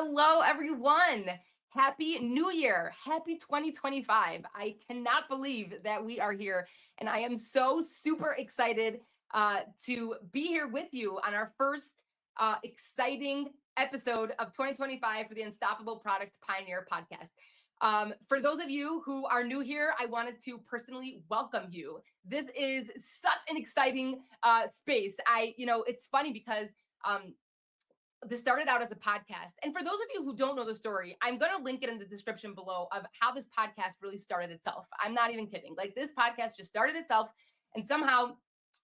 Hello, everyone. Happy New Year. Happy 2025. I cannot believe that we are here. And I am so super excited to be here with you on our first exciting episode of 2025 for the Unstoppable Product Pioneer podcast. For those of you who are new here, I wanted to personally welcome you. This is such an exciting space. It's funny because this started out as a podcast. And for those of you who don't know the story, I'm going to link it in the description below of how this podcast really started itself. I'm not even kidding. Like, this podcast just started itself. And somehow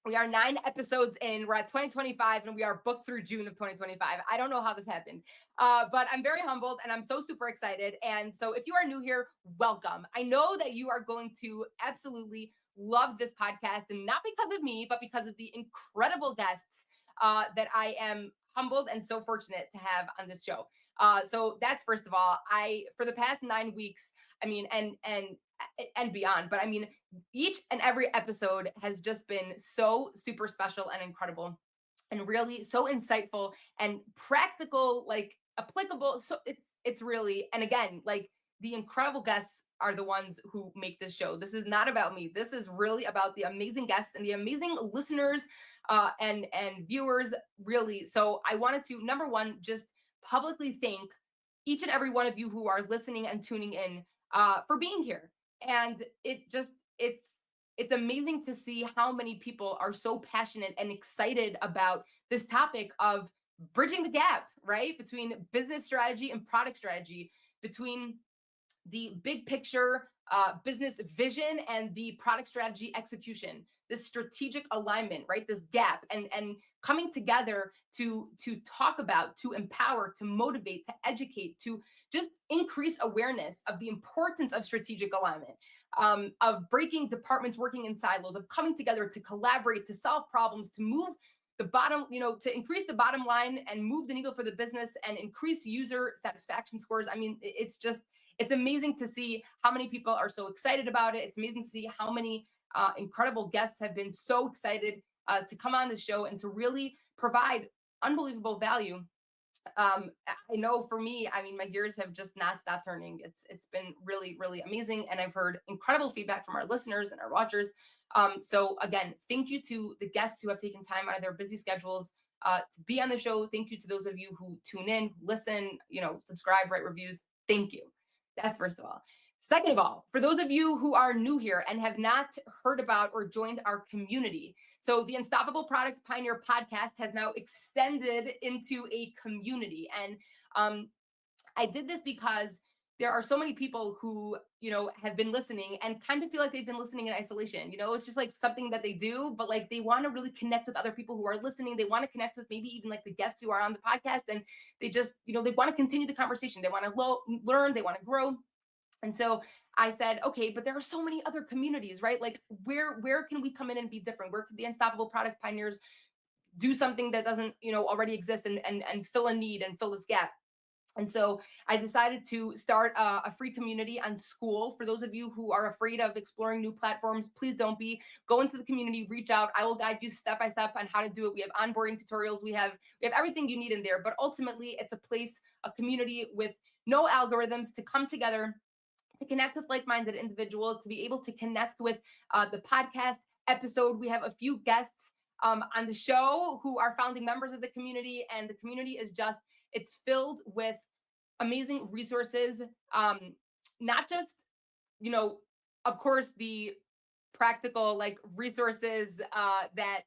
we are 9 episodes in. We're at 2025 and we are booked through June of 2025. I don't know how this happened, but I'm very humbled and I'm so super excited. And so if you are new here, welcome. I know that you are going to absolutely love this podcast, and not because of me, but because of the incredible guests that I am humbled and so fortunate to have on this show. So that's first of all. For the past 9 weeks, I mean, and beyond, but I mean, each and every episode has just been so super special and incredible, and really so insightful and practical, like applicable. So it's really, and again, like, the incredible guests are the ones who make this show. This is not about me. This is really about the amazing guests and the amazing listeners and viewers, really. So I wanted to, number one, just publicly thank each and every one of you who are listening and tuning in for being here. And it's amazing to see how many people are so passionate and excited about this topic of bridging the gap, right, between business strategy and product strategy, between the big picture business vision and the product strategy execution, this strategic alignment, right? This gap, and coming together to talk about, to empower, to motivate, to educate, to just increase awareness of the importance of strategic alignment, of breaking departments working in silos, of coming together to collaborate, to solve problems, to move the bottom, to increase the bottom line and move the needle for the business and increase user satisfaction scores. I mean, it's amazing to see how many people are so excited about it. It's amazing to see how many incredible guests have been so excited to come on the show and to really provide unbelievable value. I know for me, I mean, my gears have just not stopped turning. It's been really, really amazing. And I've heard incredible feedback from our listeners and our watchers. So again, thank you to the guests who have taken time out of their busy schedules to be on the show. Thank you to those of you who tune in, listen, subscribe, write reviews. Thank you. That's first of all. Second of all, for those of you who are new here and have not heard about or joined our community, so the Unstoppable Product Pioneer podcast has now extended into a community. And I did this because there are so many people who, have been listening and kind of feel like they've been listening in isolation. It's just like something that they do, but like they want to really connect with other people who are listening. They want to connect with maybe even like the guests who are on the podcast, and they just, they want to continue the conversation. They want to learn, they want to grow. And so I said, okay, but there are so many other communities, right? Like where can we come in and be different? Where could the Unstoppable Product Pioneers do something that doesn't, already exist and fill a need and fill this gap? And so I decided to start a free community on School. For those of you who are afraid of exploring new platforms, please don't be. Go into the community, reach out. I will guide you step by step on how to do it. We have onboarding tutorials. We have everything you need in there. But ultimately, it's a place, a community with no algorithms, to come together, to connect with like-minded individuals, to be able to connect with the podcast episode. We have a few guests on the show who are founding members of the community, and the community is just, it's filled with amazing resources, not just, of course, the practical like resources that,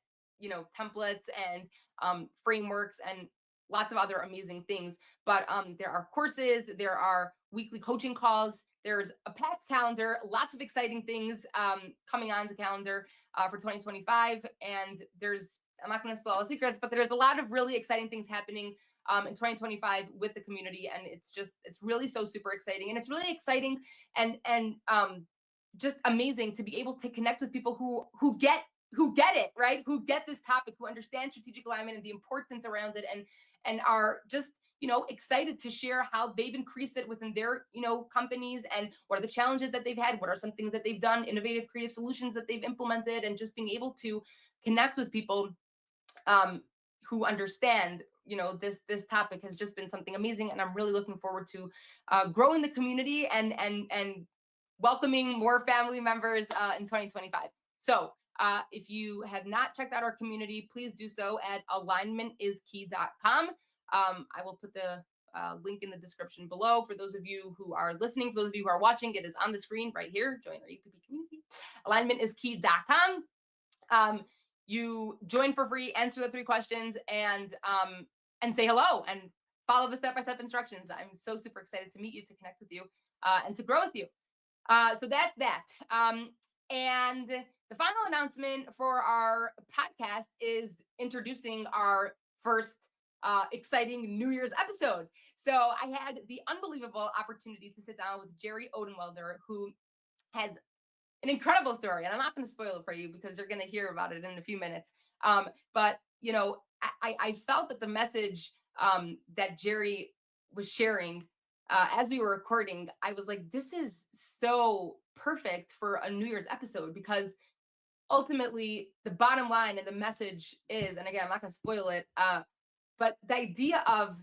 templates and frameworks and lots of other amazing things, but there are courses, there are weekly coaching calls, there's a packed calendar, lots of exciting things coming on the calendar for 2025, and I'm not going to spill all the secrets, but there's a lot of really exciting things happening in 2025 with the community. And it's really so super exciting. And it's really exciting and just amazing to be able to connect with people who get it, right? Who get this topic, who understand strategic alignment and the importance around it, and are just, excited to share how they've increased it within their, companies, and what are the challenges that they've had, what are some things that they've done, innovative, creative solutions that they've implemented, and just being able to connect with people who understand, this topic has just been something amazing, and I'm really looking forward to growing the community and welcoming more family members in 2025. So if you have not checked out our community, please do so at alignmentiskey.com. I will put the link in the description below. For those of you who are listening, for those of you who are watching, it is on the screen right here. Join our EPP community. Alignmentiskey.com. You join for free, answer the 3 questions, and say hello and follow the step-by-step instructions. I'm so super excited to meet you, to connect with you, and to grow with you. So that's that. And the final announcement for our podcast is introducing our first exciting New Year's episode. So I had the unbelievable opportunity to sit down with Jerry Odenwelder, who has an incredible story. And I'm not going to spoil it for you because you're going to hear about it in a few minutes. But, I felt that the message that Jerry was sharing as we were recording, I was like, this is so perfect for a New Year's episode, because ultimately the bottom line and the message is, and again, I'm not going to spoil it, but the idea of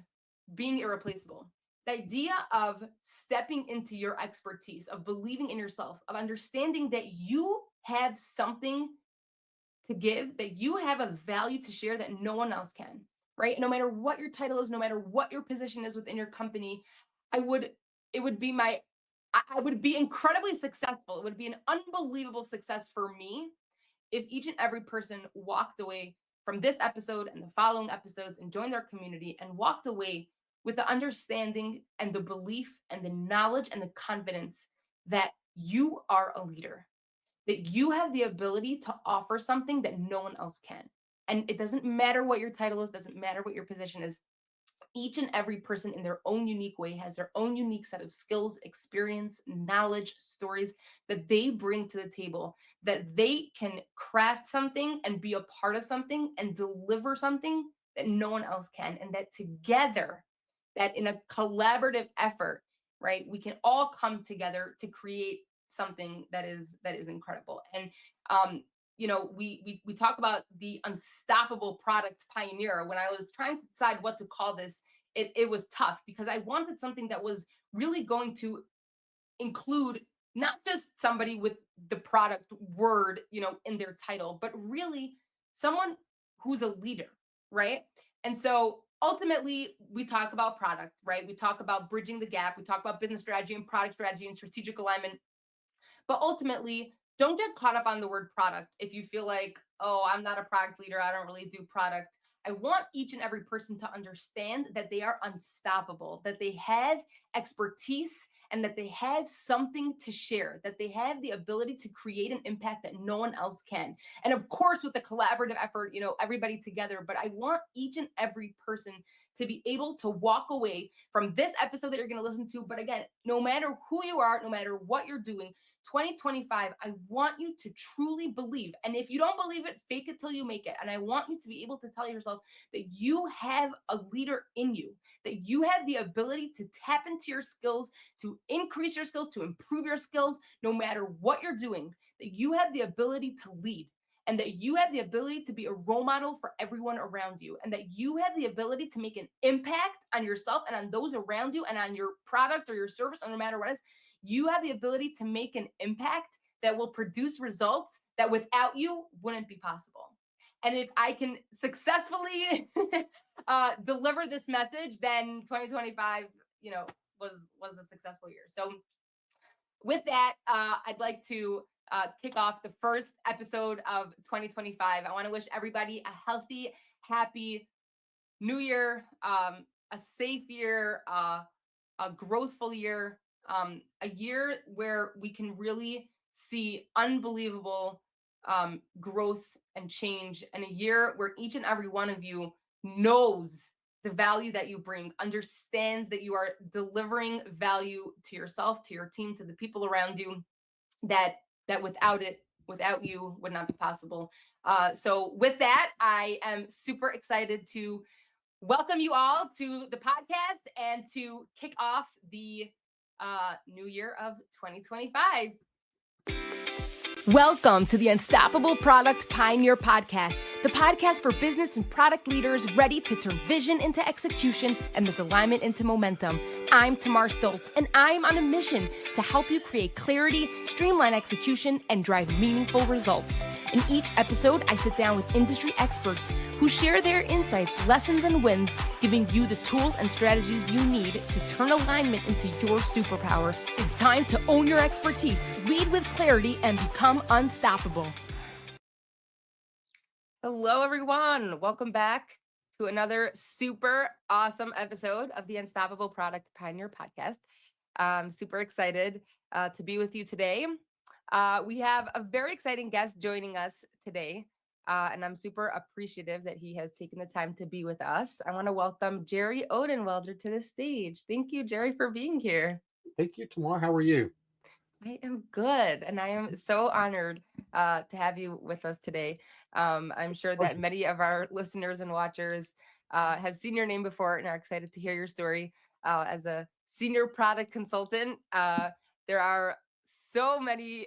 being irreplaceable, the idea of stepping into your expertise, of believing in yourself, of understanding that you have something to give, that you have a value to share that no one else can, right? No matter what your title is, no matter what your position is within your company, I would be incredibly successful. It would be an unbelievable success for me if each and every person walked away from this episode and the following episodes and joined their community and walked away with the understanding and the belief and the knowledge and the confidence that you are a leader, that you have the ability to offer something that no one else can. And it doesn't matter what your title is, doesn't matter what your position is. Each and every person in their own unique way has their own unique set of skills, experience, knowledge, stories that they bring to the table, that they can craft something and be a part of something and deliver something that no one else can. And that together, that in a collaborative effort, right, we can all come together to create something that is incredible. And we talk about the unstoppable product pioneer. When I was trying to decide what to call this, it was tough, because I wanted something that was really going to include not just somebody with the product word, in their title, but really someone who's a leader, right? And so ultimately, we talk about product, right? We talk about bridging the gap. We talk about business strategy and product strategy and strategic alignment. But ultimately, don't get caught up on the word product. If you feel like, oh, I'm not a product leader, I don't really do product. I want each and every person to understand that they are unstoppable, that they have expertise, and that they have something to share, that they have the ability to create an impact that no one else can. And of course, with the collaborative effort, everybody together. But I want each and every person to be able to walk away from this episode that you're going to listen to. But again, no matter who you are, no matter what you're doing, 2025, I want you to truly believe. And if you don't believe it, fake it till you make it. And I want you to be able to tell yourself that you have a leader in you, that you have the ability to tap into your skills, to increase your skills, to improve your skills, no matter what you're doing, that you have the ability to lead, and that you have the ability to be a role model for everyone around you, and that you have the ability to make an impact on yourself and on those around you and on your product or your service, or no matter what it is. You have the ability to make an impact that will produce results that without you wouldn't be possible. And if I can successfully deliver this message, then 2025, was a successful year. So with that, I'd like to kick off the first episode of 2025. I want to wish everybody a healthy, happy new year, a safe year, a growthful year. A year where we can really see unbelievable growth and change, and a year where each and every one of you knows the value that you bring, understands that you are delivering value to yourself, to your team, to the people around you, that without you would not be possible. So with that, I am super excited to welcome you all to the podcast and to kick off the new year of 2025. Welcome to the Unstoppable Product Pioneer Podcast, the podcast for business and product leaders ready to turn vision into execution and misalignment into momentum. I'm Tamar Stolz, and I'm on a mission to help you create clarity, streamline execution, and drive meaningful results. In each episode, I sit down with industry experts who share their insights, lessons, and wins, giving you the tools and strategies you need to turn alignment into your superpower. It's time to own your expertise, lead with clarity, and become unstoppable. Hello, everyone. Welcome back to another super awesome episode of the Unstoppable Product Pioneer Podcast. I'm super excited to be with you today. We have a very exciting guest joining us today, and I'm super appreciative that he has taken the time to be with us. I want to welcome Jerry Odenwelder to the stage. Thank you, Jerry, for being here. Thank you, Tamar. How are you? I am good, and I am so honored to have you with us today. I'm sure that many of our listeners and watchers have seen your name before and are excited to hear your story. As a senior product consultant, there are so many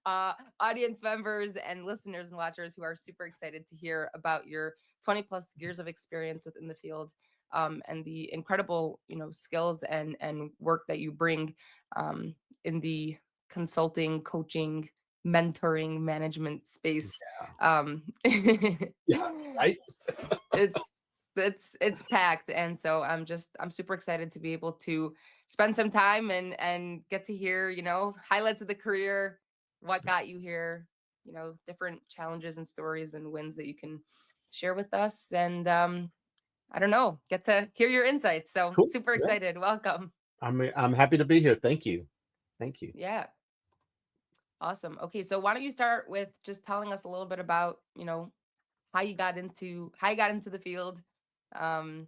audience members and listeners and watchers who are super excited to hear about your 20 plus years of experience within the field. And the incredible, skills and work that you bring in the consulting, coaching, mentoring, management space. Yeah, right. It's packed, and so I'm super excited to be able to spend some time and get to hear highlights of the career, what got you here, different challenges and stories and wins that you can share with us, and I don't know, get to hear your insights. So Cool. super excited. Yeah. Welcome. I'm happy to be here. Thank you. Yeah. Awesome. Okay, so why don't you start with just telling us a little bit about, how you got into the field, and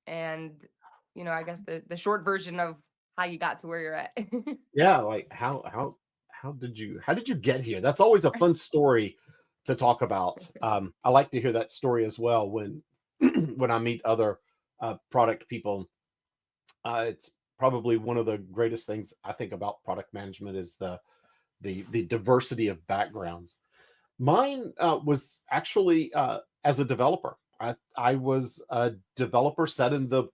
I guess the short version of how you got to where you're at. Yeah, like how did you get here? That's always a fun story to talk about. I like to hear that story as well when when I meet other product people. It's probably one of the greatest things I think about product management is the diversity of backgrounds. Mine was actually as a developer. I was a developer, sat in the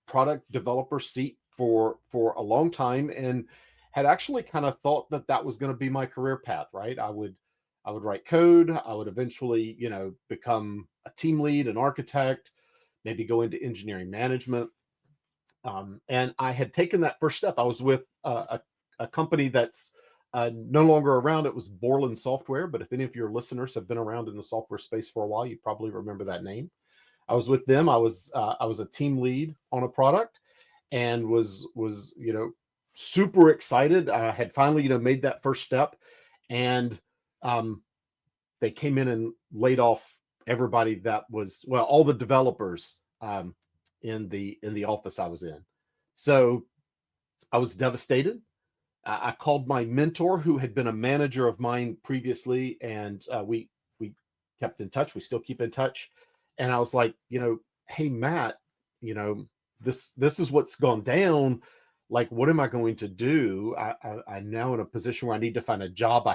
product developer seat for a long time, and had actually kind of thought that that was going to be my career path. Right? I would write code. I would eventually, become a team lead, an architect, maybe go into engineering management. And I had taken that first step. I was with a company that's no longer around. It was Borland Software, but if any of your listeners have been around in the software space for a while, you probably remember that name. I was with them. I was a team lead on a product, and was super excited. I had finally made that first step, and they came in and laid off everybody that was all the developers in the office I was in. So I was devastated. I called my mentor, who had been a manager of mine previously, and we kept in touch. We still keep in touch. And I was like, hey Matt, this is what's gone down. Like, what am I going to do? I'm now in a position where I need to find a job.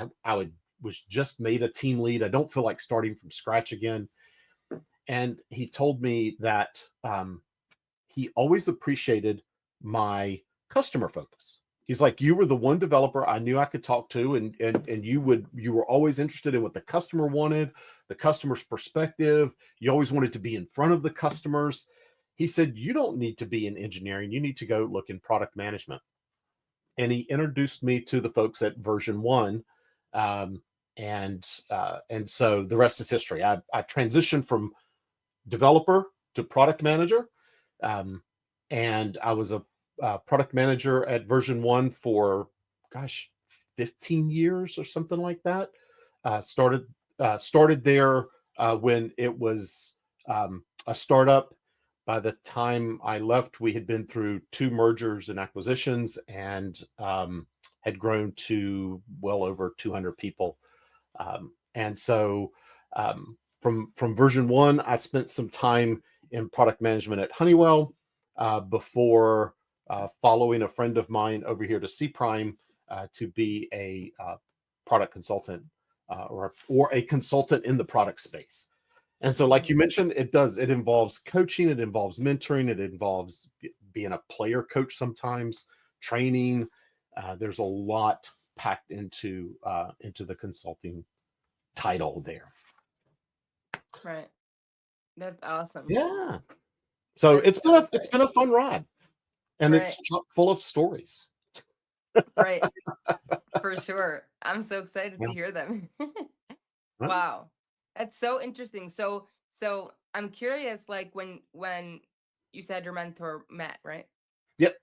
Was just made a team lead. I don't feel like starting from scratch again. And he told me that he always appreciated my customer focus. He's like, you were the one developer I knew I could talk to, and you were always interested in what the customer wanted, the customer's perspective. You always wanted to be in front of the customers. He said, you don't need to be in engineering. You need to go look in product management. And he introduced me to the folks at Version 1. And so the rest is history. I transitioned from developer to product manager. And I was a product manager at Version 1 for 15 years or something like that. Started there when it was a startup. By the time I left, we had been through 2 mergers and acquisitions, and had grown to well over 200 people. And so from Version 1, I spent some time in product management at Honeywell before following a friend of mine over here to C Prime to be a product consultant or a consultant in the product space. And so, like you mentioned, it involves coaching, it involves mentoring, it involves being a player coach sometimes, training. There's a lot packed into the consulting title there. Right. That's awesome. Yeah. So That's it's been a fun ride, and right. it's chock full of stories. Right. For sure. I'm so excited Yeah. to hear them. Right. Wow. That's so interesting. So I'm curious, like when you said your mentor, Matt, right? Yep.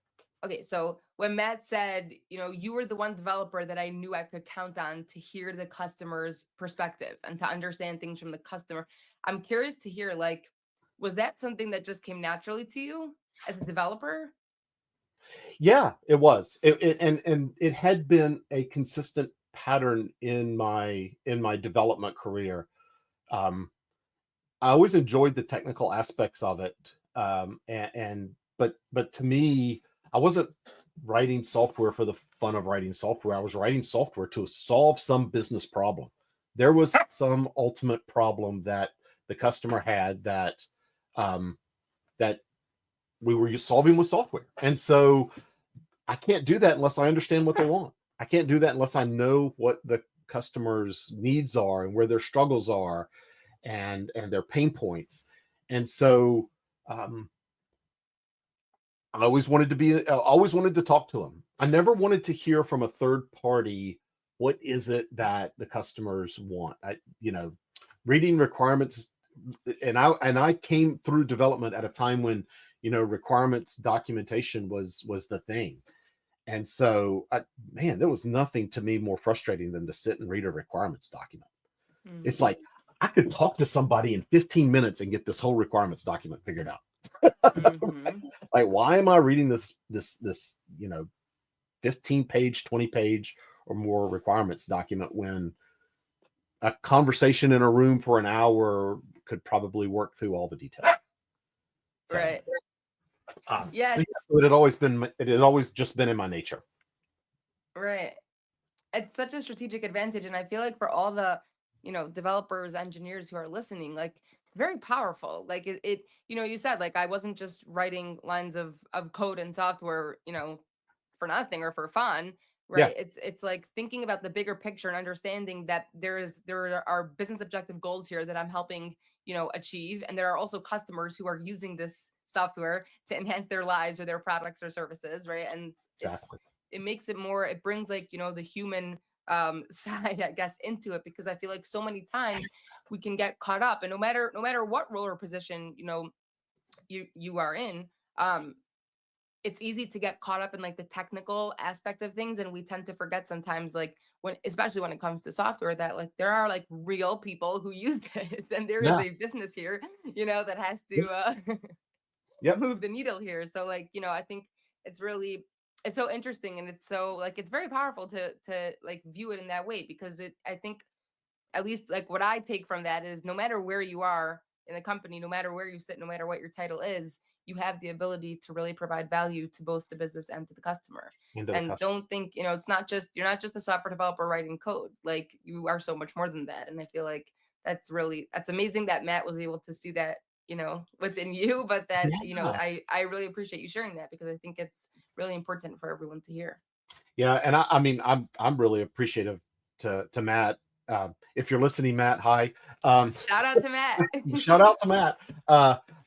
Okay, so when Matt said, you were the one developer that I knew I could count on to hear the customer's perspective and to understand things from the customer, I'm curious to hear, like, was that something that just came naturally to you as a developer? Yeah, it was. And it had been a consistent pattern in my development career. Um, I always enjoyed the technical aspects of it, but to me, I wasn't writing software for the fun of writing software. I was writing software to solve some business problem. There was some ultimate problem that the customer had um, that we were solving with software, and so I can't do that unless I understand what they want. I can't do that unless I know what the customer's needs are and where their struggles are and their pain points. And so um, I always wanted to talk to them. I never wanted to hear from a third party what is it that the customers want. Reading requirements, and I came through development at a time when requirements documentation was the thing. And so, man, there was nothing to me more frustrating than to sit and read a requirements document. It's Mhm. like I could talk to somebody in 15 minutes and get this whole requirements document figured out. Mhm. Like, why am I reading this 15 page, 20 page or more requirements document when a conversation in a room for an hour could probably work through all the details? So, Right. so Yes. yeah, so it had always just been in my nature. Right. It's such a strategic advantage, and I feel like for all the developers, engineers who are listening, like, it's very powerful. Like, you said, like, I wasn't just writing lines of code and software, for nothing or for fun, Yeah, right? It's like thinking about the bigger picture and understanding that there are business objective goals here that I'm helping achieve, and there are also customers who are using this software to enhance their lives or their products or services, right? And exactly. it makes it more, it brings, like, the human side, I guess, into it, because I feel like so many times we can get caught up, and no matter what role or position you are in, um it's easy to get caught up in, like, the technical aspect of things, and we tend to forget sometimes, like, especially when it comes to software, that, like, there are, like, real people who use this, and there is Yeah. a business here that has to Yep. move the needle here. So, like, I think it's so interesting, and it's so, like, it's very powerful to like view it in that way, because I think, at least, like, what I take from that is, no matter where you are in the company, no matter where you sit, no matter what your title is, you have the ability to really provide value to both the business and to the customer. Into the And customer. don't think, you're not just a software developer writing code. Like, you are so much more than that. And I feel like that's amazing that Matt was able to see that, within you, but that, Yeah. I really appreciate you sharing that, because I think it's really important for everyone to hear. Yeah, and I mean, I'm really appreciative to Matt. If you're listening, Matt, hi. Shout out to Matt. Shout out to Matt,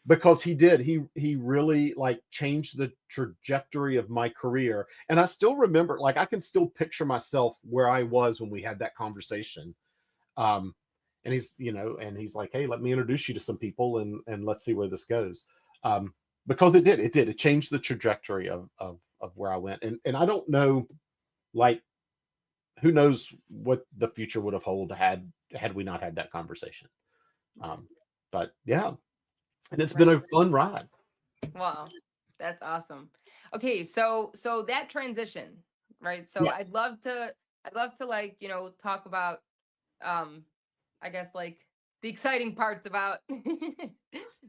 because he really like changed the trajectory of my career, and I still remember, like, I can still picture myself where I was when we had that conversation. Um, and he's like, hey, let me introduce you to some people, and let's see where this goes. Because it changed the trajectory of where I went, and I don't know, like, who knows what the future would have had we not had that conversation. Right. Um, but yeah, and it's been Right. a fun ride. Wow, that's awesome. Okay, so that transition, right? So Yes. I'd love to like, talk about, I guess, like, the exciting parts about the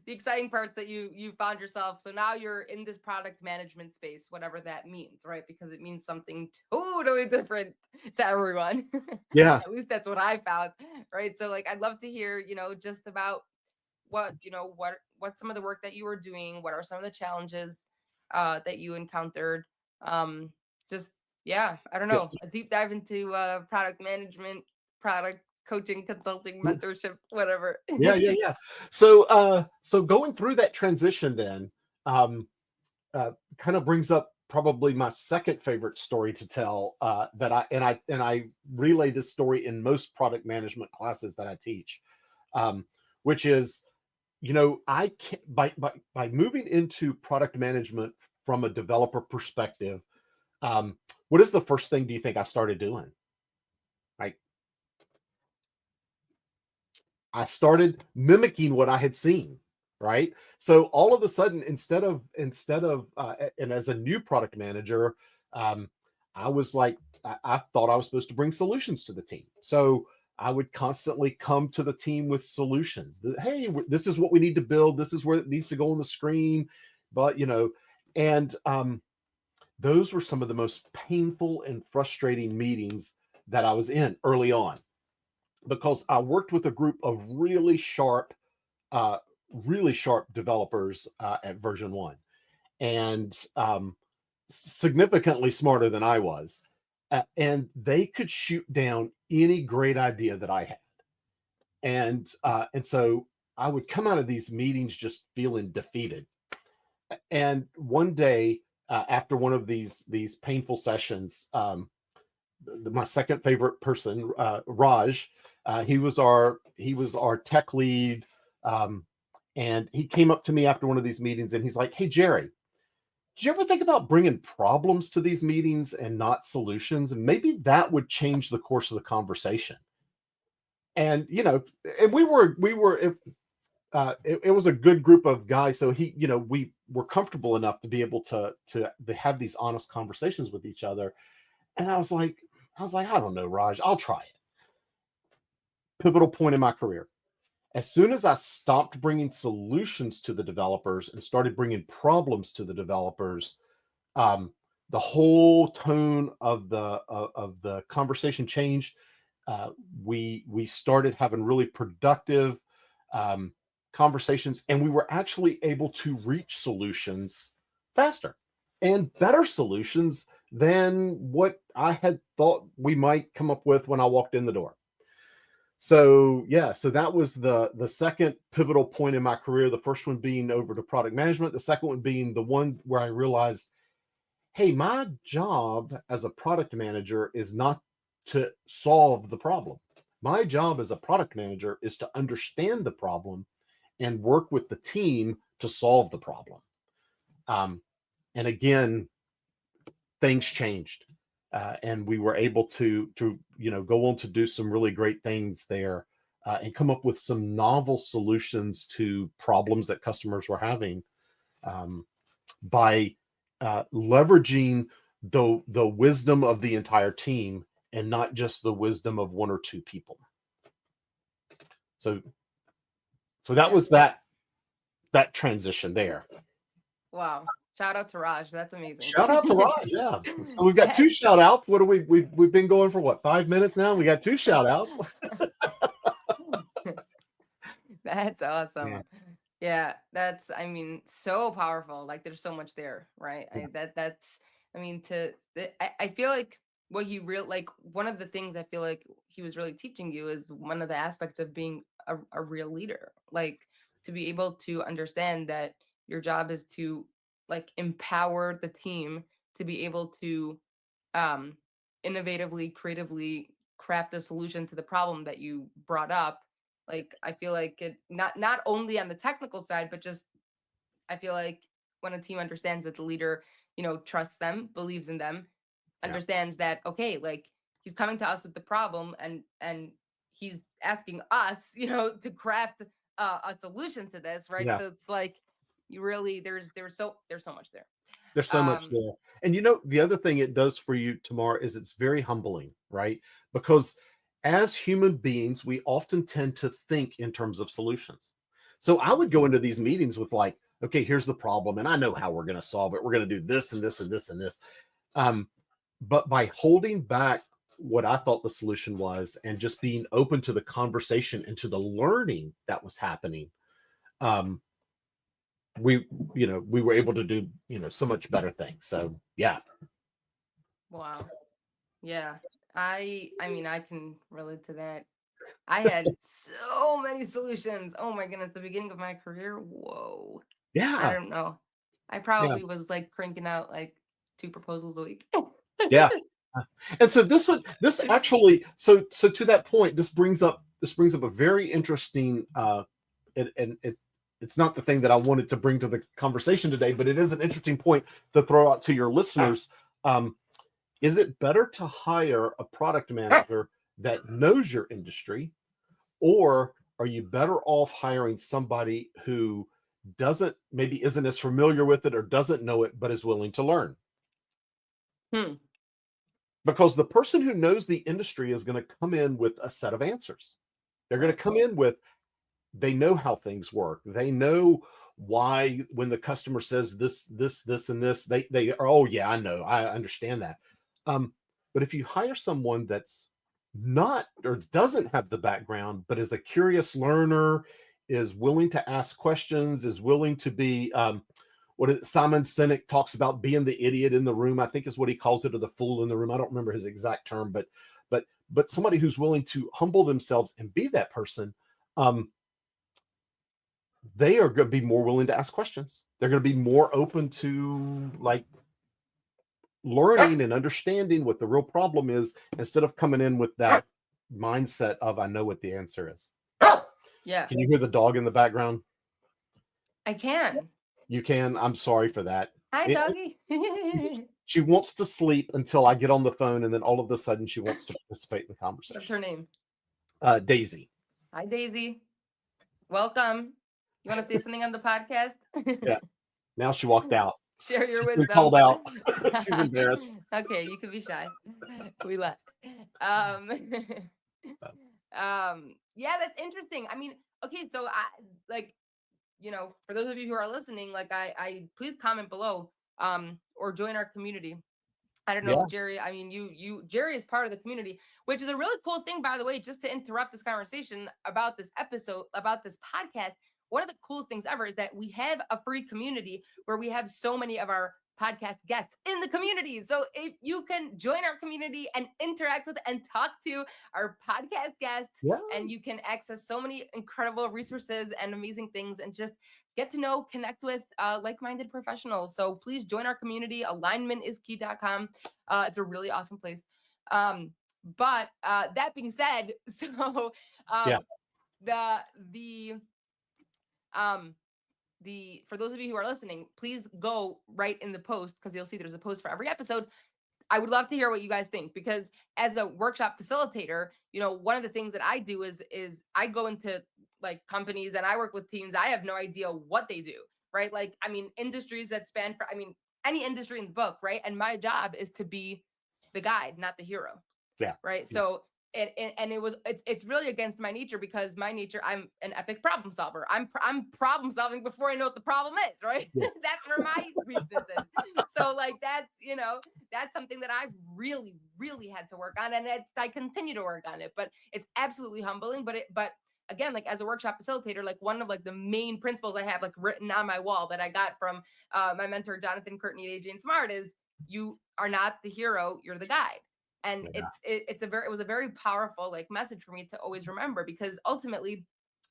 exciting parts that you found yourself. So now you're in this product management space, whatever that means, right? Because it means something totally different to everyone. Yeah. At least that's what I found, right? So like I'd love to hear, just about what some of the work that you were doing, what are some of the challenges that you encountered. Um just yeah, I don't know, Yes. a deep dive into product management, product coaching, consulting, mentorship, whatever. Yeah, yeah, yeah. So going through that transition then, um, kind of brings up probably my second favorite story to tell, that I relay this story in most product management classes that I teach, um, which is, I can by moving into product management from a developer perspective, um, what is the first thing do you think I started doing? Like, I started mimicking what I had seen, right? So all of a sudden, instead of and as a new product manager, um, I was like, I thought I was supposed to bring solutions to the team. So I would constantly come to the team with solutions. Hey, this is what we need to build. This is where it needs to go on the screen. But and those were some of the most painful and frustrating meetings that I was in early on, because I worked with a group of uh, really sharp developers at version one, and significantly smarter than I was, and they could shoot down any great idea that I had, and so I would come out of these meetings just feeling defeated. And one day, after one of these painful sessions, my second favorite person, Raj. He was our tech lead, um, and he came up to me after one of these meetings, and he's like, "Hey, Jerry, did you ever think about bringing problems to these meetings and not solutions? And maybe that would change the course of the conversation." And and it was a good group of guys, so we were comfortable enough to be able to have these honest conversations with each other. And I was like, I don't know, Raj, I'll try it. Pivotal point in my career. As soon as I stopped bringing solutions to the developers and started bringing problems to the developers, um, the whole tone of the conversation changed. We started having really productive um, conversations, and we were actually able to reach solutions faster and better solutions than what I had thought we might come up with when I walked in the door. So yeah, so that was the second pivotal point in my career. The first one being over to product management. The second one being the one where I realized, hey, my job as a product manager is not to solve the problem. My job as a product manager is to understand the problem and work with the team to solve the problem. Um, and again, things changed, and we were able to go on to do some really great things there, and come up with some novel solutions to problems that customers were having, um, by leveraging the wisdom of the entire team and not just the wisdom of one or two people. So that Yeah. was that transition there. Wow. Shout out to Raj. That's amazing. Shout out to Raj. Yeah. So we've got That- two shout outs. What do we've been going for what, 5 minutes now? We got two shout outs. That's awesome. Yeah. Yeah, that's, I mean, so powerful. Like there's so much there, right? Yeah. That's, I mean, I feel like what he real like one of the things I feel like he was really teaching you is one of the aspects of being a real leader. Like to be able to understand that your job is to like empower the team to be able to um innovatively, creatively craft a solution to the problem that you brought up. Like I feel like it not only on the technical side, but just I feel like when a team understands that the leader, trusts them, believes in them, Yeah. understands that okay, like he's coming to us with the problem and he's asking us, to craft a solution to this, right? Yeah. So it's like you really there's so much there. There's so much Um there. And the other thing it does for you, Tamar, is it's very humbling, right? Because as human beings, we often tend to think in terms of solutions. So I would go into these meetings with like, okay, here's the problem, and I know how we're going to solve it. We're going to do this and this and this and this. Um, but by holding back what I thought the solution was and just being open to the conversation and to the learning that was happening, um, we, we were able to do, so much better things. So yeah. Wow. Yeah. I mean, I can relate to that. I had so many solutions. Oh my goodness, the beginning of my career. Whoa. I Yeah. don't know. I Yeah. probably was like cranking out like 2 proposals a week. Yeah. And so this actually, so to that point, this brings up a very interesting and it's not the thing that I wanted to bring to the conversation today, but it is an interesting point to throw out to your listeners. Is it better to hire a product manager that knows your industry, or are you better off hiring somebody who maybe isn't as familiar with it or doesn't know it, but is willing to learn? Hmm. Because the person who knows the industry is going to come in with a set of answers. They're going to come in with, they know how things work. They know why when the customer says this, and this, they are, oh yeah, I know, I understand that. But if you hire someone that's not or doesn't have the background, but is a curious learner, is willing to ask questions, is willing to be Simon Sinek talks about being the idiot in the room, I think is what he calls it, or the fool in the room. I don't remember his exact term, but somebody who's willing to humble themselves and be that person, they are going to be more willing to ask questions. They're going to be more open to like learning and understanding what the real problem is, instead of coming in with that mindset of I know what the answer is. Yeah. Can you hear the dog in the background? I can. You can. I'm sorry for that. Hi, doggy. She wants to sleep until I get on the phone, and then all of a sudden she wants to participate in the conversation. What's her name? Daisy. Hi, Daisy. Welcome. You want to say something on the podcast? Yeah. Now she walked out. Share your She's wisdom. been called out. She's embarrassed. Okay, you can be shy. We let. Yeah, that's interesting. I mean, okay, so I like, for those of you who are listening, like I please comment below, or join our community. I don't know, Yeah. Jerry. I mean, Jerry is part of the community, which is a really cool thing, by the way, just to interrupt this conversation about this episode, about this podcast. One of the coolest things ever is that we have a free community where we have so many of our podcast guests in the community. So if you can join our community and interact with and talk to our podcast guests, and you can access so many incredible resources and amazing things, and just get to know, connect with like-minded professionals. So please join our community, alignmentiskey.com. It's a really awesome place. But that being said, so for those of you who are listening, please go right in the post, because you'll see there's a post for every episode. I would love to hear what you guys think, because as a workshop facilitator, one of the things that I do is I go into like companies and I work with teams. I have no idea what they do, right? Like, I mean, industries that span for, any industry in the book, right? And my job is to be the guide, not the hero. Yeah. Right. Yeah. So it's really against my nature, because my nature, I'm an epic problem solver. I'm problem solving before I know what the problem is, right? Yeah. That's where my weakness is. So like that's something that I've really, really had to work on, and I continue to work on it. But it's absolutely humbling. But again, like as a workshop facilitator, like one of like the main principles I have like written on my wall that I got from my mentor Jonathan Courtney at Jane Smart is, you are not the hero, you're the guide. And it was a very powerful like message for me to always remember, because ultimately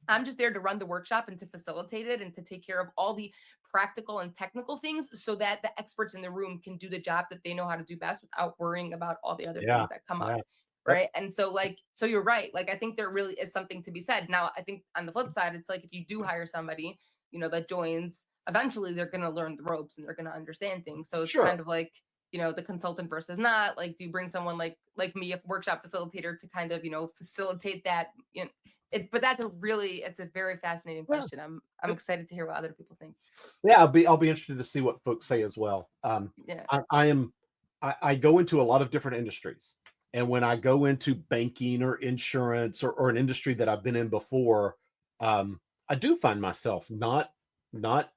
I'm just there to run the workshop and to facilitate it and to take care of all the practical and technical things, so that the experts in the room can do the job that they know how to do best without worrying about all the other things that come up. Right. And so so you're right. Like, I think there really is something to be said. Now, I think on the flip side, it's like, if you do hire somebody, that joins, eventually they're going to learn the ropes and they're going to understand things. So it's kind of like, the consultant versus not. Like, do you bring someone like me, a workshop facilitator, to kind of, facilitate that? But it's a very fascinating question. I'm excited to hear what other people think. Yeah, I'll be interested to see what folks say as well. I go into a lot of different industries. And when I go into banking or insurance or an industry that I've been in before, I do find myself not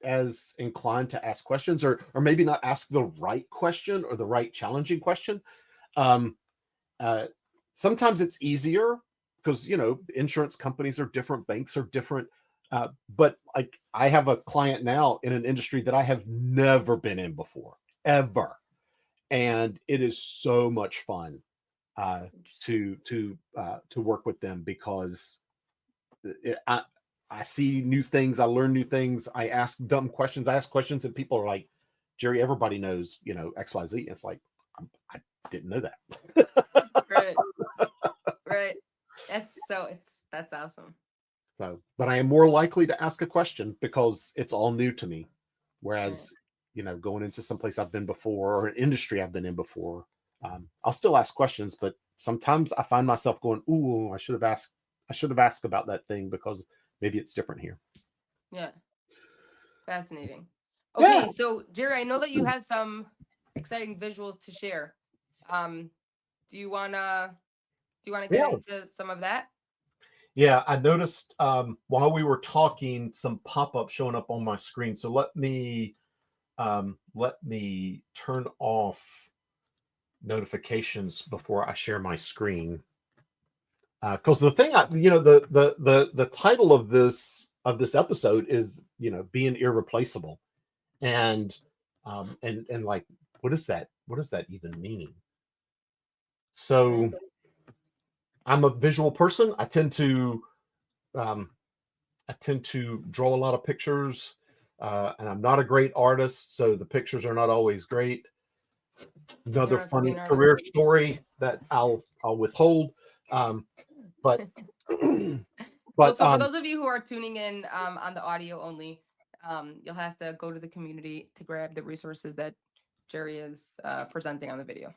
as inclined to ask questions, or maybe not ask the right question or the right challenging question. Um, uh, Sometimes it's easier because insurance companies are different, banks are different. But like I have a client now in an industry that I have never been in before, ever, and it is so much fun to work with them because I see new things, I learn new things, I ask dumb questions, I ask questions, and people are like, "Jerry, everybody knows XYZ." It's like I didn't know that. Right. Right. That's awesome. So, but I am more likely to ask a question because it's all new to me. Right. Whereas, going into someplace I've been before or an industry I've been in before, I'll still ask questions, but sometimes I find myself going, "Ooh, I should have asked about that thing because maybe it's different here." Yeah. Fascinating. Yeah, Okay, so Jerry, I know that you have some exciting visuals to share. Um, do you wanna get yeah, into some of that? yeah. I noticed while we were talking some pop-up showing up on my screen. So let me turn off notifications before I share my screen. Because the thing, the title of this episode is being irreplaceable, and and like, what is that? What does that even mean? Right. So I'm a visual person. Um, I tend to draw a lot of pictures, and I'm not a great artist, so the pictures are not always great. You Another don't have to be funny an career artist. story that I'll withhold, but Well, but so for those of you who are tuning in on the audio only, you'll have to go to the community to grab the resources that Jerry is presenting on the video.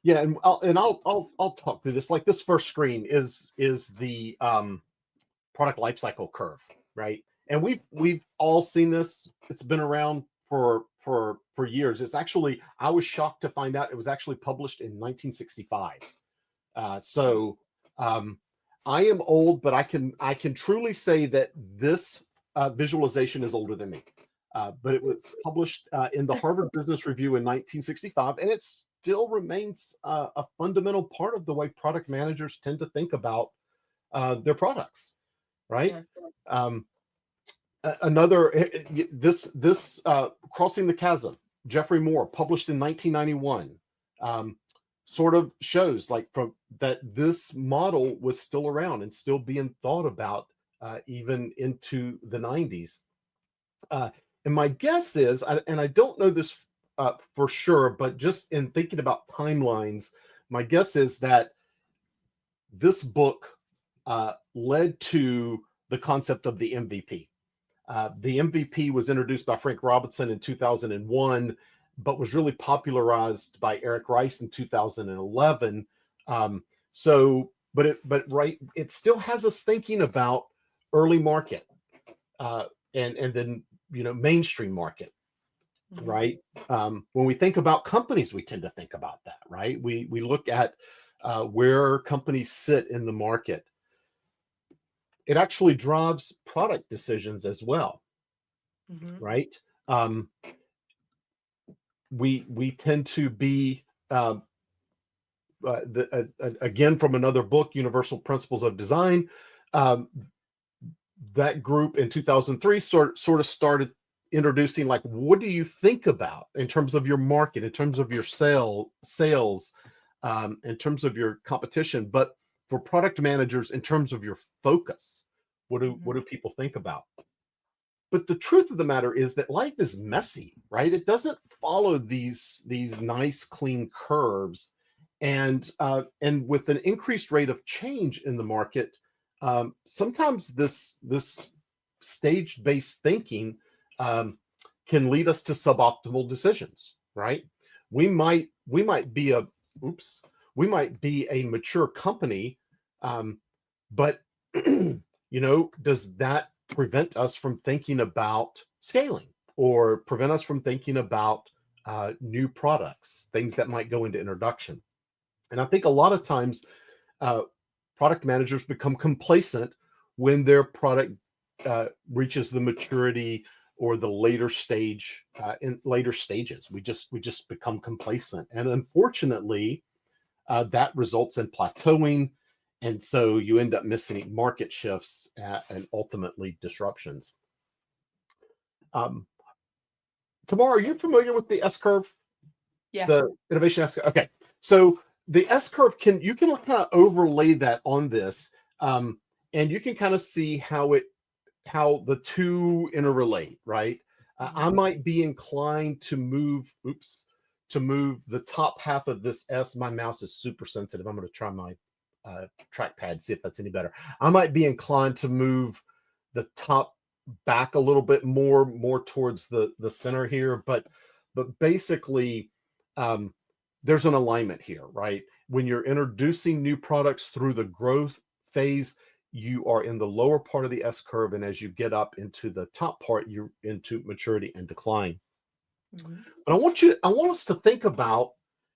yeah, and I'll talk through this. Like this first screen is the product lifecycle curve, right? And we've all seen this. It's been around for years. It's actually, I was shocked to find out it was actually published in 1965. So um, I am old, but I can truly say that this visualization is older than me. But it was published in the Harvard Business Review in 1965, and it still remains a fundamental part of the way product managers tend to think about their products, right? Yeah. Um, Another this Crossing the Chasm, Jeffrey Moore, published in 1991, sort of shows like from that this model was still around and still being thought about even into the 90s. And my guess is, and I don't know this for sure, but just in thinking about timelines, my guess is that this book led to the concept of the MVP. The MVP was introduced by Frank Robinson in 2001, but was really popularized by Eric Rice in 2011. It still has us thinking about early market, and then mainstream market, Mhm. right? When we think about companies, we tend to think about that, right? We look at where companies sit in the market. It actually drives product decisions as well, Mhm. right? Um, we tend to be again, from another book, Universal Principles of Design. Um, that group in 2003 sort of started introducing, like, what do you think about in terms of your market, in terms of your sales, in terms of your competition, but for product managers, in terms of your focus, what do Mhm. what do people think about? But the truth of the matter is that life is messy, right? It doesn't follow these nice clean curves, and with an increased rate of change in the market, sometimes this stage based thinking um, can lead us to suboptimal decisions, right? We might be a oops we might be a mature company, but does that prevent us from thinking about scaling, or prevent us from thinking about new products, things that might go into introduction? And I think a lot of times uh, product managers become complacent when their product reaches the maturity or the later stage in later stages. We just become complacent, and unfortunately, that results in plateauing, and so you end up missing market shifts and ultimately disruptions. Um, Tamar, are you familiar with the S curve? Yeah. The innovation S curve. Okay, so the S curve you can kind of overlay that on this, and you can kind of see how the two interrelate, right? I might be inclined to move, to move the top half of this S. My mouse is super sensitive. I'm going to try my trackpad, see if that's any better. I might be inclined to move the top back a little bit more towards the center here, but basically, there's an alignment here, right? When you're introducing new products through the growth phase, you are in the lower part of the S curve, and as you get up into the top part, you're into maturity and decline. But I want us to think about,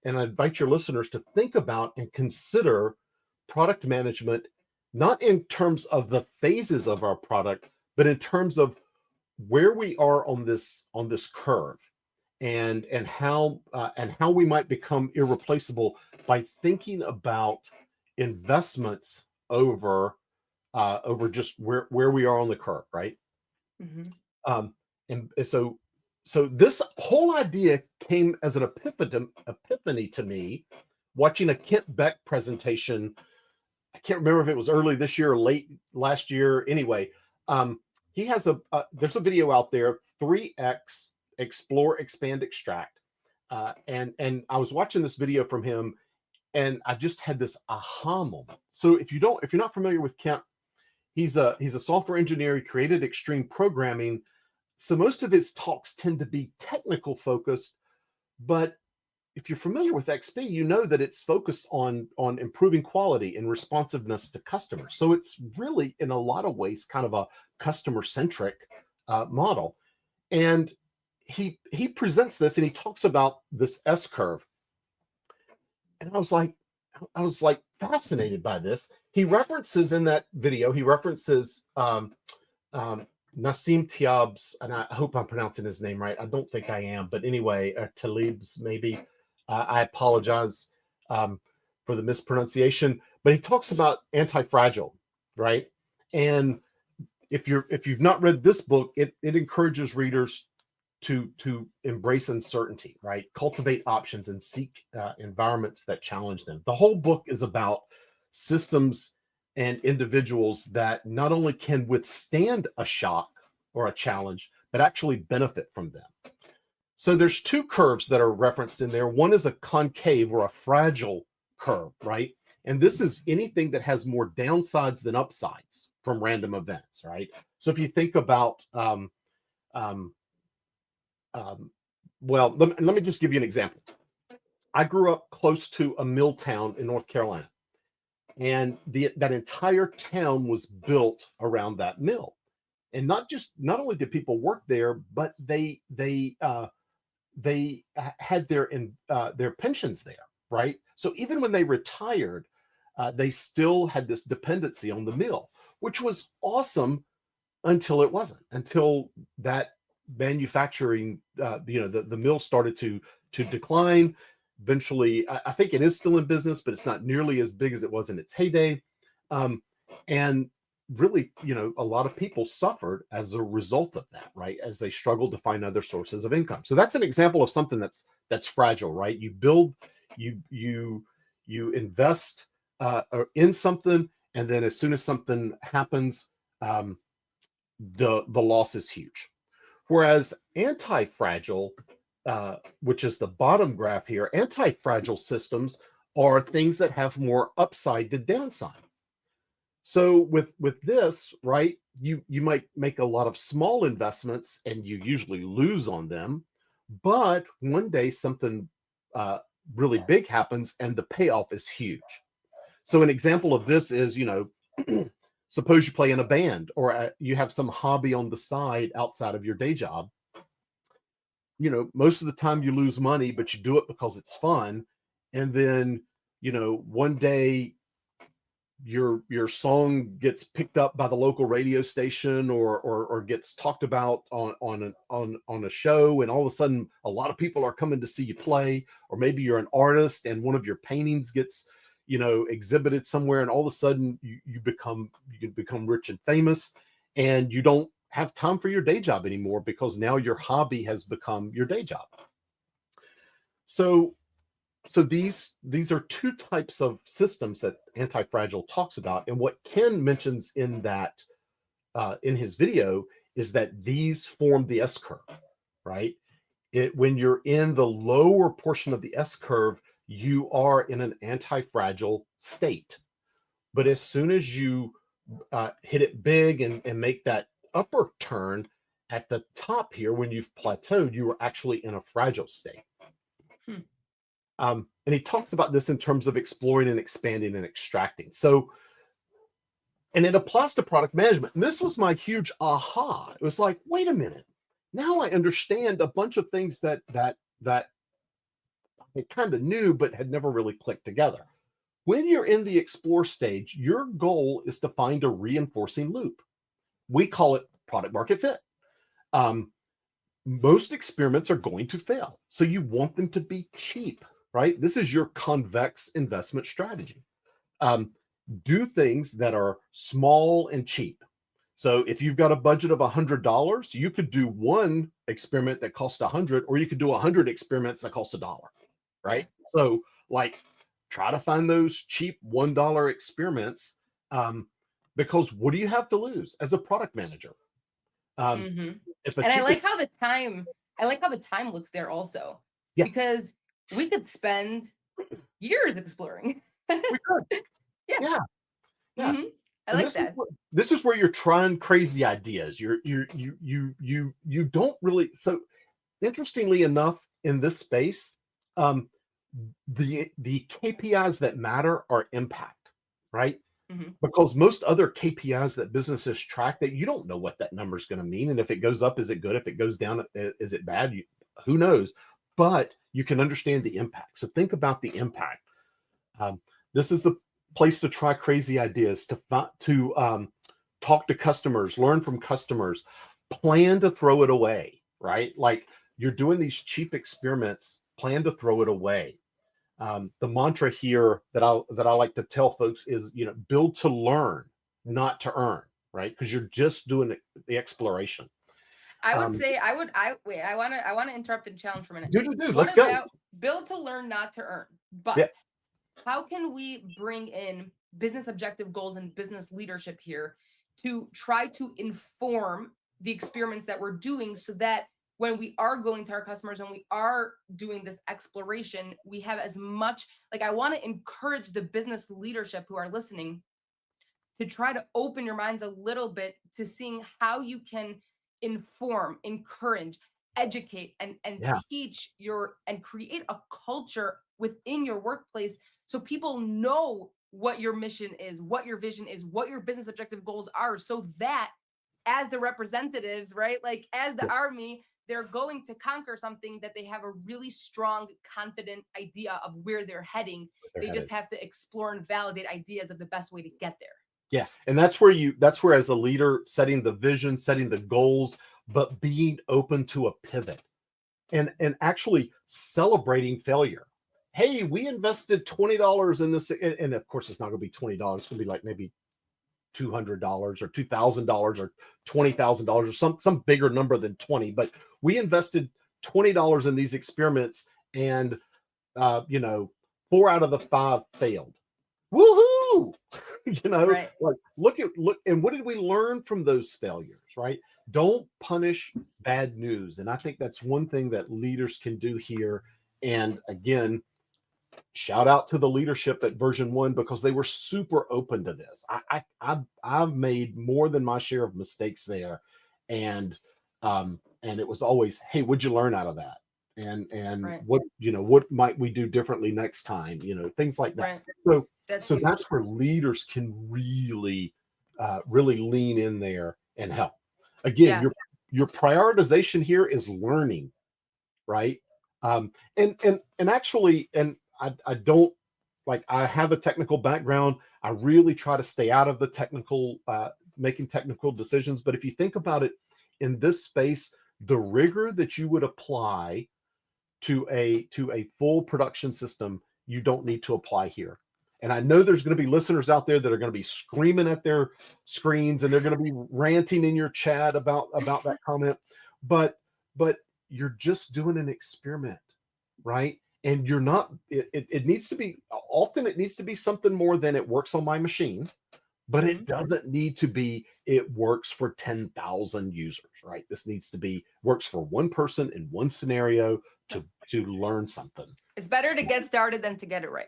and I invite your listeners to think about and consider product management, not in terms of the phases of our product, but in terms of where we are on this curve, and how we might become irreplaceable by thinking about investments over just where we are on the curve, right? Um, and so this whole idea came as an epiphany to me watching a Kent Beck presentation. I can't remember if it was early this year or late last year. Anyway, he has there's a video out there, 3X Explore, Expand, Extract, and I was watching this video from him, and I just had this aha moment. So if you're not familiar with Kent, he's a software engineer. He created extreme programming. So most of his talks tend to be technical focused, but if you're familiar with XP, you know that it's focused on improving quality and responsiveness to customers. So it's really, in a lot of ways, kind of a customer centric model. And he presents this, and he talks about this S curve, and I was like fascinated by this. He references in that video, Nassim Tiab's, and I hope I'm pronouncing his name right. I don't think I am, but anyway, Talib's maybe. I apologize for the mispronunciation, but he talks about anti-fragile, right? And if you've not read this book, it encourages readers to embrace uncertainty, right? Cultivate options and seek environments that challenge them. The whole book is about systems and individuals that not only can withstand a shock or a challenge, but actually benefit from them. So there's two curves that are referenced in there. One is a concave or a fragile curve, right? And this is anything that has more downsides than upsides from random events, right? So if you think about, well, let me just give you an example. I grew up close to a mill town in North Carolina, and that entire town was built around that mill. And not only did people work there, but they had their pensions there, right? So even when they retired, they still had this dependency on the mill, which was awesome until it wasn't. Until that manufacturing, the mill started to decline. Eventually, I think it is still in business, but it's not nearly as big as it was in its heyday. And really, a lot of people suffered as a result of that, right? As they struggled to find other sources of income. So that's an example of something that's fragile, right? You build, you invest in something, and then as soon as something happens, the loss is huge. Whereas anti-fragile, which is the bottom graph here, anti-fragile systems are things that have more upside than downside. So with this, right, you might make a lot of small investments and you usually lose on them, but one day something really big happens and the payoff is huge. So an example of this is, suppose you play in a band, or you have some hobby on the side outside of your day job. Most of the time you lose money, but you do it because it's fun. And then one day your song gets picked up by the local radio station or gets talked about on a show, and all of a sudden a lot of people are coming to see you play, or maybe you're an artist and one of your paintings gets exhibited somewhere, and all of a sudden you become rich and famous, and you don't have time for your day job anymore because now your hobby has become your day job. So these are two types of systems that Anti-Fragile talks about. And what Ken mentions in that in his video is that these form the S curve, right? When you're in the lower portion of the S curve, you are in an anti-fragile state. But as soon as you hit it big and make that upper turn at the top here, when you've plateaued, you are actually in a fragile state. And he talks about this in terms of exploring and expanding and extracting. So, and it applies to product management. And this was my huge aha. It was like, wait a minute. Now I understand a bunch of things that I kind of knew, but had never really clicked together. When you're in the explore stage, your goal is to find a reinforcing loop. We call it product market fit. Most experiments are going to fail. So you want them to be cheap. Right? This is your convex investment strategy. Do things that are small and cheap. So if you've got a budget of $100, you could do one experiment that costs $100, or you could do 100 experiments that cost $1, right? So like try to find those cheap $1 experiments, because what do you have to lose as a product manager? And I like how the time looks there also, because we could spend years exploring. We could. Yeah. I like that. This is where you're trying crazy ideas. You don't really. So interestingly enough, in this space, the KPIs that matter are impact, right? Because most other KPIs that businesses track, that you don't know what that number is going to mean. And if it goes up, is it good? If it goes down, is it bad? Who knows? But you can understand the impact. So think about the impact. This is the place to try crazy ideas, to talk to customers, learn from customers, plan to throw it away, right? Like you're doing these cheap experiments, plan to throw it away. The mantra here that I like to tell folks is, build to learn, not to earn, right? Because you're just doing the exploration. I would say I want to interrupt and challenge for a minute. Do. Let's go. Build to learn, not to earn. But how can we bring in business objective goals and business leadership here to try to inform the experiments that we're doing, so that when we are going to our customers and we are doing this exploration, we have as much, like, I want to encourage the business leadership who are listening to try to open your minds a little bit to seeing how you can inform, encourage, educate, and teach and create a culture within your workplace, so people know what your mission is, what your vision is, what your business objective goals are, so that as the representatives, right, like as the army, they're going to conquer something that they have a really strong, confident idea of where they're heading. They just have to explore and validate ideas of the best way to get there. Yeah. And that's where as a leader, setting the vision, setting the goals, but being open to a pivot and actually celebrating failure. Hey, we invested $20 in this. And of course, it's not going to be $20. It's going to be like maybe $200 or $2,000 or $20,000 or some bigger number than 20. But we invested $20 in these experiments, and 4 out of the 5 failed. Woohoo! Right. Like look, and what did we learn from those failures, right? Don't punish bad news. And I think that's one thing that leaders can do here. And again, shout out to the leadership at version 1, because they were super open to this. I've made more than my share of mistakes there. And it was always, hey, what'd you learn out of that? And right. what might we do differently next time? Things like that. Right. So that's where leaders can really lean in there and help. Again, your prioritization here is learning, right? And actually, and I don't like I have a technical background. I really try to stay out of the technical, making technical decisions. But if you think about it in this space, the rigor that you would apply to a full production system, you don't need to apply here. And I know there's going to be listeners out there that are going to be screaming at their screens, and they're going to be ranting in your chat about that comment. But you're just doing an experiment, right? And you're not. It needs to be, often it needs to be something more than it works on my machine, but it doesn't need to be it works for 10,000 users, right? This needs to be works for one person in one scenario to learn something. It's better to get started than to get it right.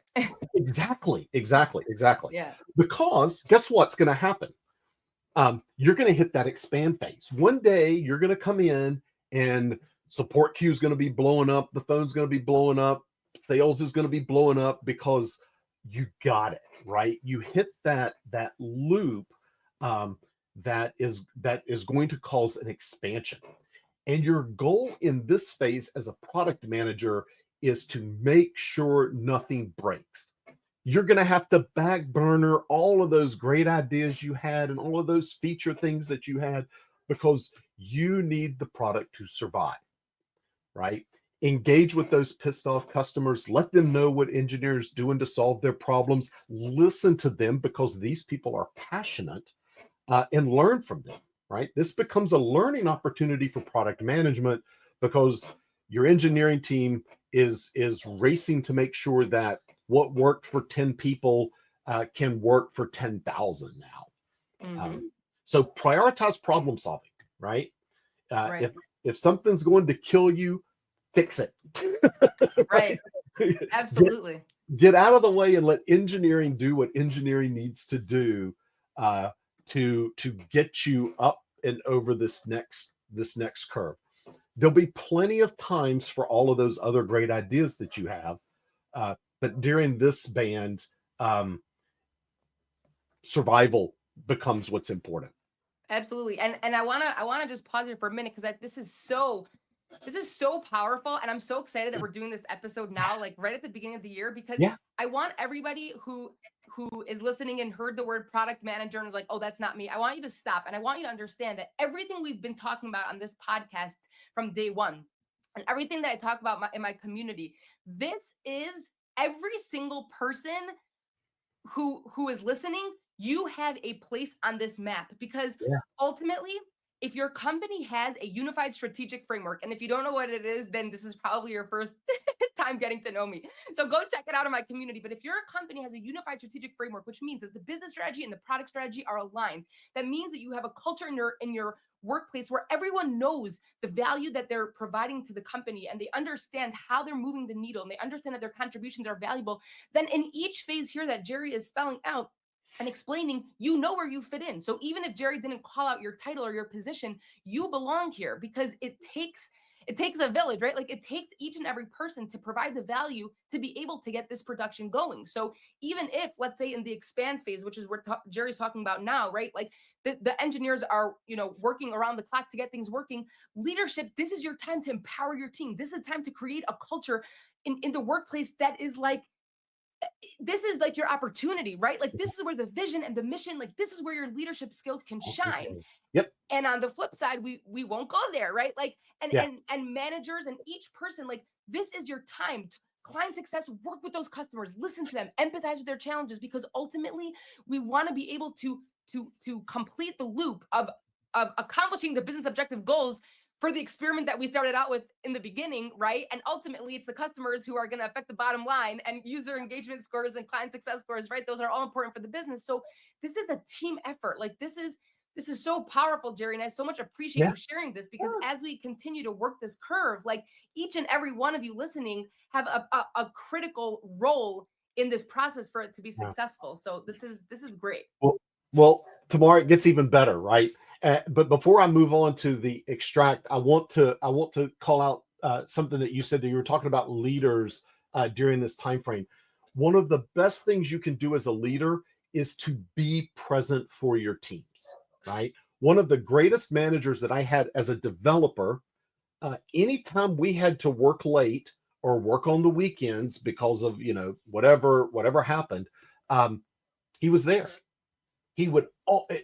Exactly. Yeah. Because guess what's going to happen? You're going to hit that expand phase. One day you're going to come in and support queue is going to be blowing up. The phone's going to be blowing up. Sales is going to be blowing up because you got it, right? You hit that loop that is going to cause an expansion. And your goal in this phase as a product manager is to make sure nothing breaks. You're going to have to back burner all of those great ideas you had and all of those feature things that you had because you need the product to survive, right? Engage with those pissed off customers. Let them know what engineers doing to solve their problems. Listen to them because these people are passionate and learn from them, right? This becomes a learning opportunity for product management because your engineering team is racing to make sure that what worked for 10 people can work for 10,000 now. So prioritize problem solving, right? If something's going to kill you, fix it. Right. Absolutely. Get out of the way and let engineering do what engineering needs to do to get you up and over this next curve. There'll be plenty of times for all of those other great ideas that you have, but during this band, survival becomes what's important. Absolutely. And I wanna just pause here for a minute because this is so powerful, and I'm so excited that we're doing this episode now, like right at the beginning of the year, because I want everybody who is listening and heard the word product manager and is like, oh, that's not me. I want you to stop, and I want you to understand that everything we've been talking about on this podcast from day one, and everything that I talk about in my community, this is every single person who is listening. You have a place on this map because ultimately, if your company has a unified strategic framework, and if you don't know what it is, then this is probably your first time getting to know me. So go check it out in my community. But if your company has a unified strategic framework, which means that the business strategy and the product strategy are aligned, that means that you have a culture in your workplace where everyone knows the value that they're providing to the company and they understand how they're moving the needle and they understand that their contributions are valuable, then in each phase here that Jerry is spelling out and explaining, you know where you fit in. So even if Jerry didn't call out your title or your position, you belong here because it takes a village, right? Like it takes each and every person to provide the value to be able to get this production going. So even if, let's say in the expand phase, which is what Jerry's talking about now, right? Like the engineers are, working around the clock to get things working. Leadership, this is your time to empower your team. This is a time to create a culture in the workplace that is like, this is like your opportunity, right? Like this is where the vision and the mission, like this is where your leadership skills can shine. Yep. And on the flip side, we won't go there, right? Like, and managers and each person, like this is your time to client success, work with those customers, listen to them, empathize with their challenges, because ultimately we want to be able to complete the loop of accomplishing the business objective goals for the experiment that we started out with in the beginning, right? And ultimately, it's the customers who are going to affect the bottom line, and user engagement scores and client success scores, right? Those are all important for the business. So this is a team effort. Like this is so powerful, Jerry, and I so much appreciate you sharing this because as we continue to work this curve, like each and every one of you listening have a critical role in this process for it to be successful. So this is great. Well, tomorrow it gets even better, right? But before I move on to the extract, I want to call out something that you said, that you were talking about leaders during this time frame. One of the best things you can do as a leader is to be present for your teams, right? One of the greatest managers that I had as a developer, anytime we had to work late or work on the weekends because of, whatever happened, he was there. He would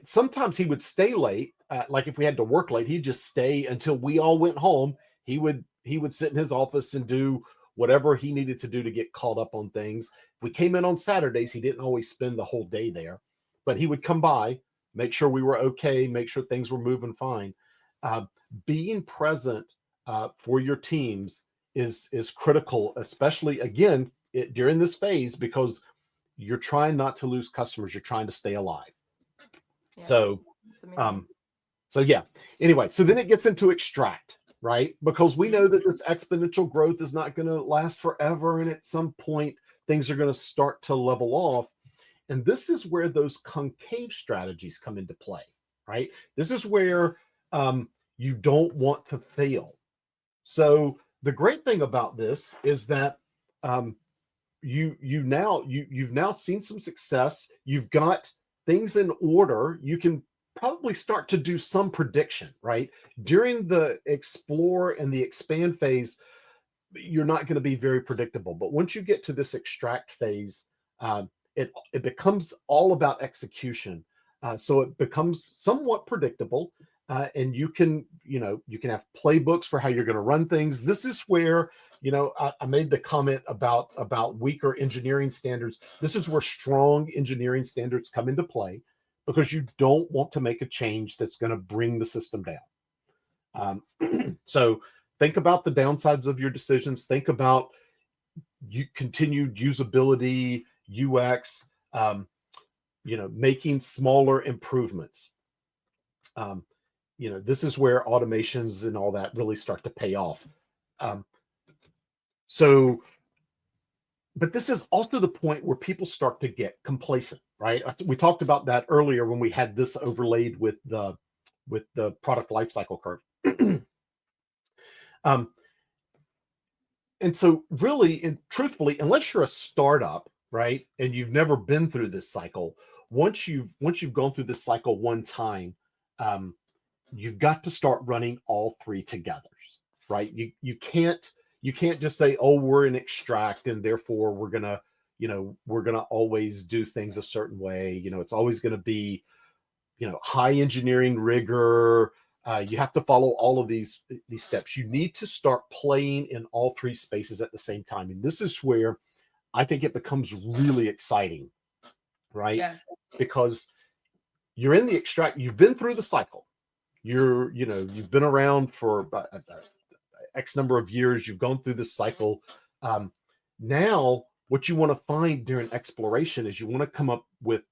sometimes he would stay late. Like if we had to work late, he'd just stay until we all went home. He would sit in his office and do whatever he needed to do to get caught up on things. If we came in on Saturdays, he didn't always spend the whole day there, but he would come by, make sure we were okay, make sure things were moving fine. Being present for your teams is critical, especially again during this phase, because you're trying not to lose customers. You're trying to stay alive. Yeah, So, it's amazing. so yeah. Anyway, so then it gets into extract, right? Because we know that this exponential growth is not going to last forever, and at some point things are going to start to level off. And this is where those concave strategies come into play, right? This is where you don't want to fail. So the great thing about this is that you've now seen some success. You've got things in order. You can probably start to do some prediction, right? During the explore and the expand phase, you're not going to be very predictable. But once you get to this extract phase, it becomes all about execution. So it becomes somewhat predictable, and you can have playbooks for how you're going to run things. This is where I made the comment about weaker engineering standards. This is where strong engineering standards come into play, because you don't want to make a change that's going to bring the system down. So think about the downsides of your decisions. Think about continued usability, UX, making smaller improvements. This is where automations and all that really start to pay off. But this is also the point where people start to get complacent, right? We talked about that earlier when we had this overlaid with the product lifecycle curve. And so really and truthfully, unless you're a startup, right, and you've never been through this cycle, once you've gone through this cycle one time, you've got to start running all three together, right? You can't just say, oh, we're in extract and therefore we're gonna always do things a certain way. It's always going to be high engineering rigor. You have to follow all of these steps. You need to start playing in all three spaces at the same time. And this is where I think it becomes really exciting, right? Yeah. Because you're in the extract, you've been through the cycle. You've been around for X number of years. You've gone through this cycle. Now, what you want to find during exploration is you want to come up with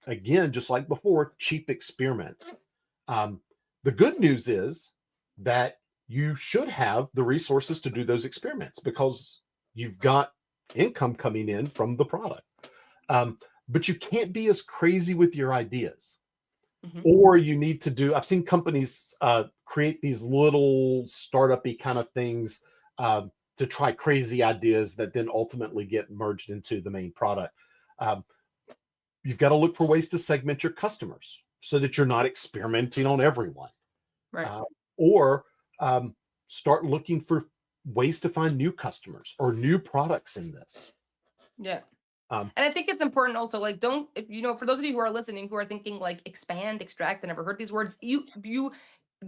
again, just like before, cheap experiments. The good news is that you should have the resources to do those experiments because you've got income coming in from the product. But you can't be as crazy with your ideas. Mm-hmm. Or you need to do, I've seen companies create these little startup-y kind of things to try crazy ideas that then ultimately get merged into the main product. You've got to look for ways to segment your customers so that you're not experimenting on everyone. Right. Or start looking for ways to find new customers or new products in this. Yeah. And I think it's important also, like, for those of you who are listening, who are thinking like expand, extract, I never heard these words, you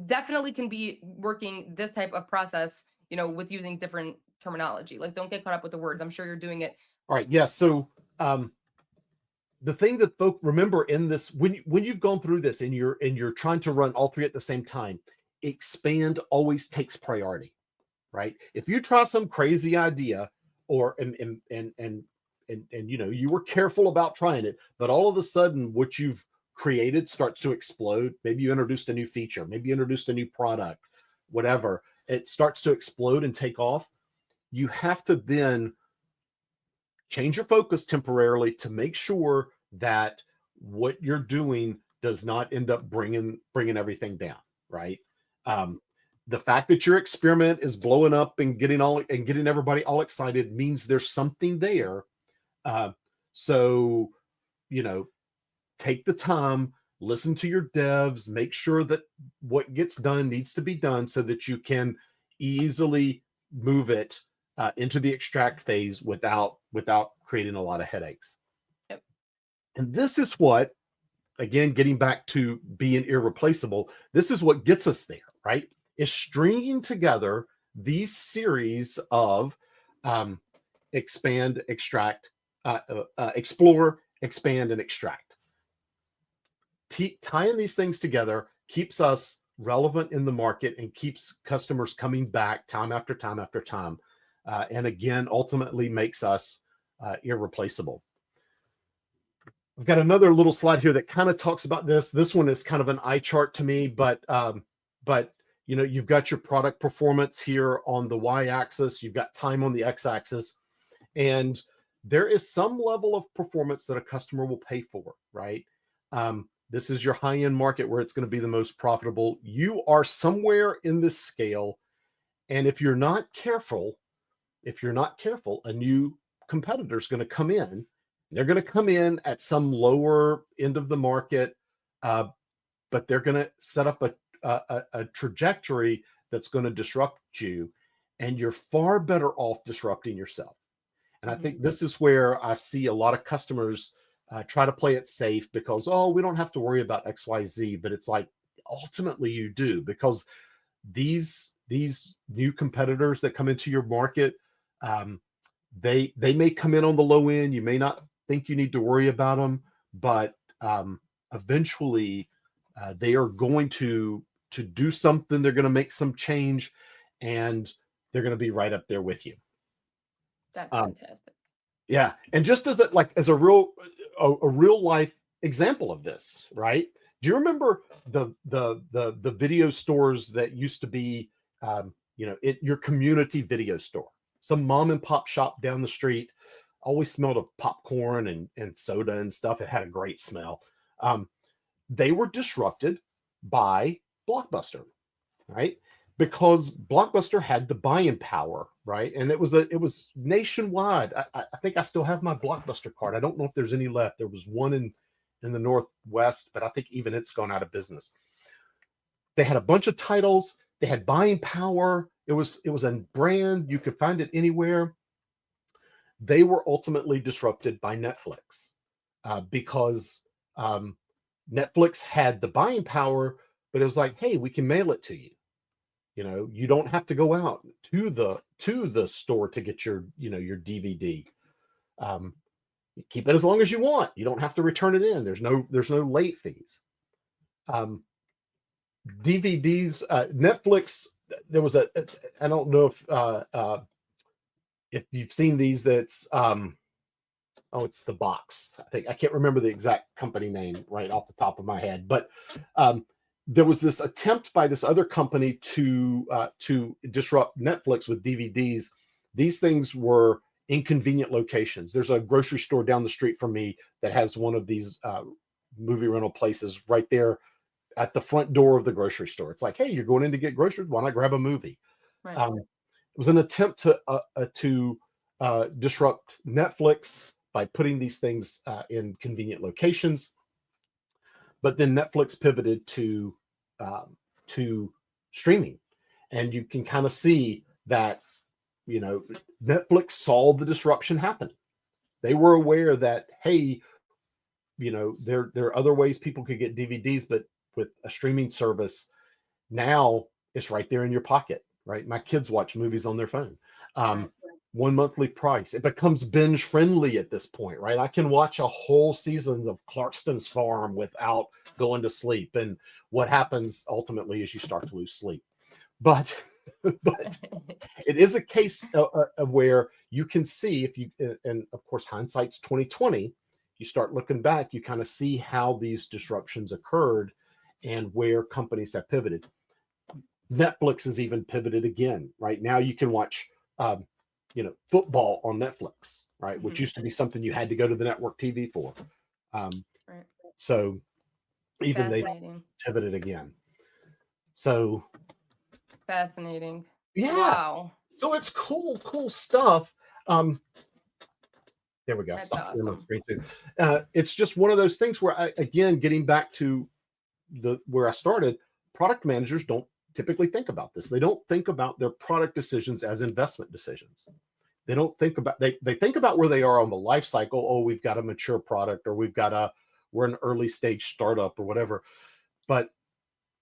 definitely can be working this type of process, with using different terminology. Like, don't get caught up with the words. I'm sure you're doing it. All right. Yeah. So the thing that folks remember in this, when you've gone through this and you're trying to run all three at the same time, expand always takes priority, right? If you try some crazy idea and you were careful about trying it, but all of a sudden what you've created starts to explode. Maybe you introduced a new feature, maybe you introduced a new product, whatever. It starts to explode and take off. You have to then change your focus temporarily to make sure that what you're doing does not end up bringing everything down, right? The fact that your experiment is blowing up and getting everybody all excited means there's something there. So take the time, listen to your devs, make sure that what gets done needs to be done so that you can easily move it into the extract phase without creating a lot of headaches. Yep. And this is what, again, getting back to being irreplaceable, this is what gets us there, right? Is stringing together these series of expand, extract, explore, expand, and extract. Tying these things together keeps us relevant in the market and keeps customers coming back time after time after time. And again, ultimately makes us irreplaceable. I've got another little slide here that kind of talks about this. This one is kind of an eye chart to me, but you know, you've got your product performance here on the y-axis, you've got time on the x-axis, and there is some level of performance that a customer will pay for, right? This is your high-end market where it's going to be the most profitable. You are somewhere in this scale, and if you're not careful, a new competitor is going to come in. They're going to come in at some lower end of the market, but they're going to set up a trajectory that's going to disrupt you, and you're far better off disrupting yourself. And I think this is where I see a lot of customers try to play it safe because, oh, we don't have to worry about XYZ, but it's like ultimately you do, because these new competitors that come into your market, they may come in on the low end. You may not think you need to worry about them, but eventually they are going to do something. They're going to make some change, and they're going to be right up there with you. That's fantastic. Yeah, and just as a real life example of this, right? Do you remember the video stores that used to be, your community video store? Some mom and pop shop down the street, always smelled of popcorn and soda and stuff. It had a great smell. They were disrupted by Blockbuster, right? Because Blockbuster had the buying power, right? And it was nationwide. I think I still have my Blockbuster card. I don't know if there's any left. There was one in the Northwest, but I think even it's gone out of business. They had a bunch of titles. They had buying power. It was a brand. You could find it anywhere. They were ultimately disrupted by Netflix because Netflix had the buying power, but it was like, hey, we can mail it to you. You know, you don't have to go out to the store to get your DVD. Keep it as long as you want. You don't have to return it in. There's no late fees. DVDs, Netflix. There was I don't know if you've seen these. That's it's the box. I can't remember the exact company name right off the top of my head, but there was this attempt by this other company to disrupt Netflix with DVDs. These things were inconvenient locations. There's a grocery store down the street from me that has one of these movie rental places right there at the front door of the grocery store. It's like, hey, you're going in to get groceries. Why not grab a movie? Right. It was an attempt to disrupt Netflix by putting these things in convenient locations. But then Netflix pivoted to streaming, and you can kind of see that Netflix saw the disruption happening. They were aware that, hey, there are other ways people could get DVDs, but with a streaming service, now it's right there in your pocket. Right, my kids watch movies on their phone. One monthly price. It becomes binge friendly at this point, right? I can watch a whole season of Clarkston's Farm without going to sleep. And what happens ultimately is you start to lose sleep. But it is a case of where you can see, and of course, hindsight's 2020. You start looking back, you kind of see how these disruptions occurred and where companies have pivoted. Netflix has even pivoted again. Right now, you can watch football on Netflix, right? Which used to be something you had to go to the network TV for. Right. So even they pivoted again. So fascinating. Yeah. Wow. So it's cool stuff. There we go. That's Stop awesome. screen too. It's just one of those things where again, getting back to where I started, product managers don't typically think about this. They don't think about their product decisions as investment decisions. They don't think about, they think about where they are on the life cycle. Oh, we've got a mature product, or we're an early stage startup or whatever. But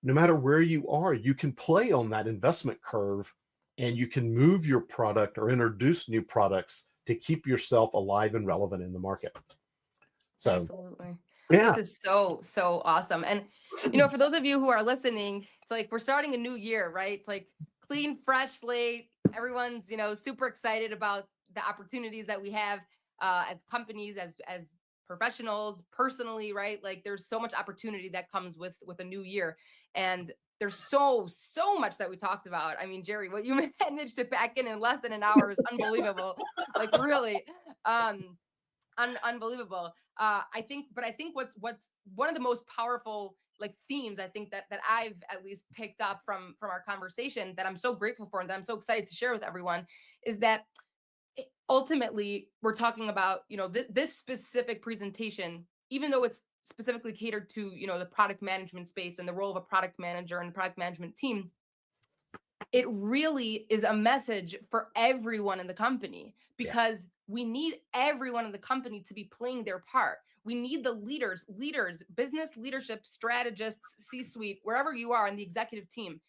no matter where you are, you can play on that investment curve, and you can move your product or introduce new products to keep yourself alive and relevant in the market. So Absolutely. yeah, This is so awesome. And for those of you who are listening, it's like we're starting a new year, right? It's like clean, fresh slate. Everyone's, super excited about the opportunities that we have as companies, as professionals, personally, right? Like there's so much opportunity that comes with a new year. And there's so much that we talked about. I mean, Jerry, what you managed to pack in less than an hour is unbelievable. Like really. Unbelievable. I think what's one of the most powerful like themes I think that I've at least picked up from our conversation that I'm so grateful for and that I'm so excited to share with everyone is that ultimately we're talking about this specific presentation, even though it's specifically catered to the product management space and the role of a product manager and product management team. It really is a message for everyone in the company, because we need everyone in the company to be playing their part. We need the leaders, business leadership, strategists, C-suite, wherever you are in the executive team.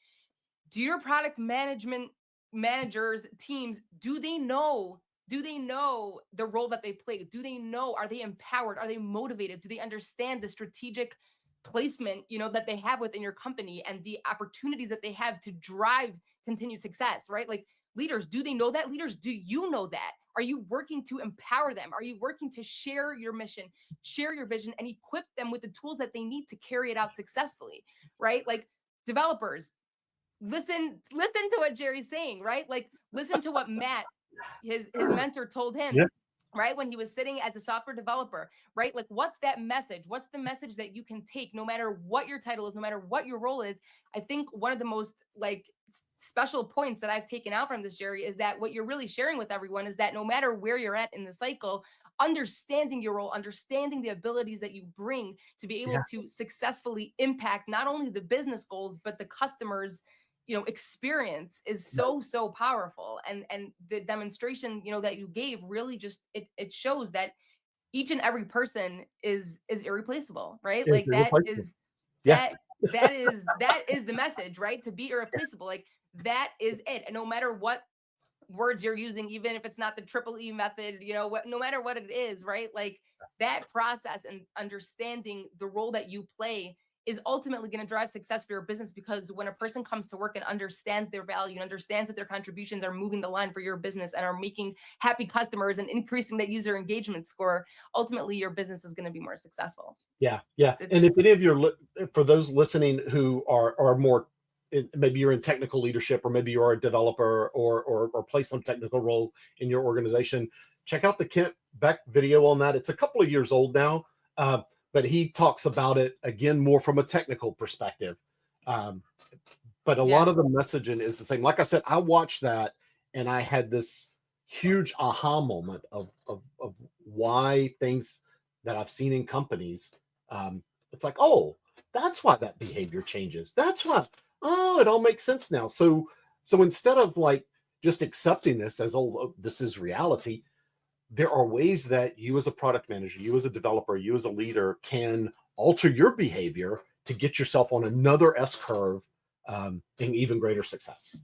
Do your product management managers, teams, do they know the role that they play? Do they know? Are they empowered? Are they motivated? Do they understand the strategic placement, that they have within your company and the opportunities that they have to drive continued success, right? Like leaders, do they know that? Leaders, do you know that? Are you working to empower them? Are you working to share your mission, share your vision, and equip them with the tools that they need to carry it out successfully, right? Like developers, listen to what Jerry's saying, right? Like listen to what Matt, his mentor, told him. Yeah. Right, when he was sitting as a software developer, right? Like what's that message? What's the message that you can take no matter what your title is, no matter what your role is? I think one of the most like special points that I've taken out from this, Jerry, is that what you're really sharing with everyone is that no matter where you're at in the cycle, understanding your role, understanding the abilities that you bring to be able to successfully impact not only the business goals but the customers experience is so powerful. And the demonstration that you gave really just it shows that each and every person is irreplaceable, right? Like that is that is the message, right? To be irreplaceable, like that is it. And no matter what words you're using, even if it's not the triple E method, no matter what it is, right? Like that process and understanding the role that you play is ultimately going to drive success for your business, because when a person comes to work and understands their value and understands that their contributions are moving the line for your business and are making happy customers and increasing that user engagement score, ultimately your business is going to be more successful. Yeah. And if any of you, for those listening who are more, maybe you're in technical leadership, or maybe you're a developer or play some technical role in your organization, check out the Kent Beck video on that. It's a couple of years old now. But he talks about it again more from a technical perspective. But a lot of the messaging is the same. Like I said, I watched that and I had this huge aha moment of why things that I've seen in companies, it's like, oh, that's why that behavior changes. That's why, oh, it all makes sense now. So instead of like just accepting this as, oh, this is reality, there are ways that you as a product manager, you as a developer, you as a leader can alter your behavior to get yourself on another S curve, and even greater success.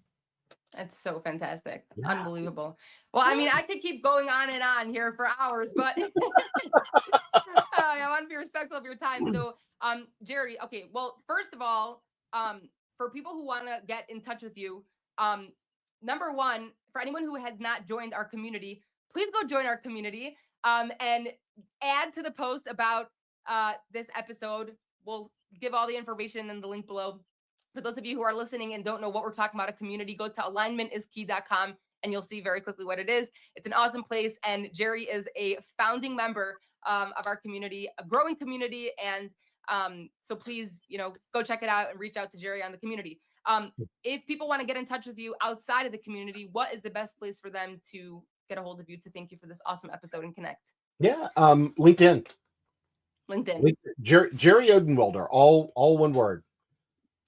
That's so fantastic. Unbelievable. Well, I mean, I could keep going on and on here for hours, but I want to be respectful of your time. So, Jerry, okay, well, first of all, for people who want to get in touch with you, number one, for anyone who has not joined our community, please go join our community and add to the post about this episode. We'll give all the information in the link below. For those of you who are listening and don't know what we're talking about, a community, go to alignmentisKey.com and you'll see very quickly what it is. It's an awesome place. And Jerry is a founding member of our community, a growing community. And so please, go check it out and reach out to Jerry on the community. If people want to get in touch with you outside of the community, what is the best place for them to get a hold of you to thank you for this awesome episode and connect? LinkedIn. Jerry Odenwelder, all one word.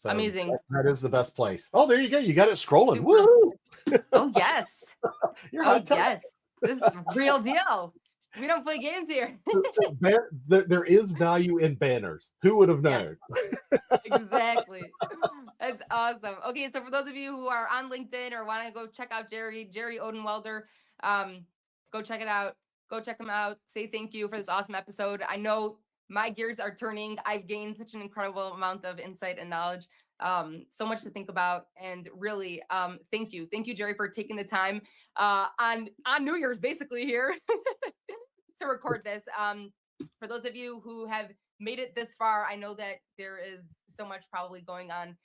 So Amazing. that is the best place. Oh, there you go. You got it scrolling. Super. Woo! Oh, yes. You're high tech. Yes. This is the real deal. We don't play games here. So there is value in banners. Who would have known? Yes. Exactly. That's awesome. Okay, so for those of you who are on LinkedIn or want to go check out Jerry Odenwelder, go check it out. Go check him out. Say thank you for this awesome episode. I know my gears are turning. I've gained such an incredible amount of insight and knowledge. So much to think about, and really, thank you, Jerry, for taking the time on New Year's, basically here to record this. For those of you who have made it this far, I know that there is so much probably going on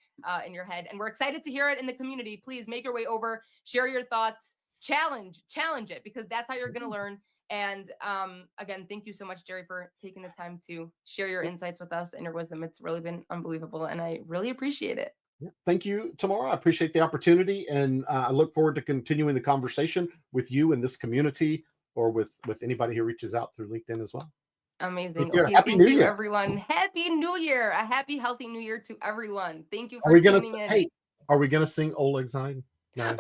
in your head, and we're excited to hear it in the community. Please make your way over, share your thoughts, challenge it, because that's how you're going to learn. And again, thank you so much, Jerry, for taking the time to share your insights with us and your wisdom. It's really been unbelievable, and I really appreciate it. Thank you, Tamar. I appreciate the opportunity, and I look forward to continuing the conversation with you in this community, or with anybody who reaches out through LinkedIn as well. Amazing. Okay, Happy New Year, everyone. Happy New Year. A happy, healthy New Year to everyone. Thank you for tuning in. Hey, are we gonna sing Oleg Zine? No.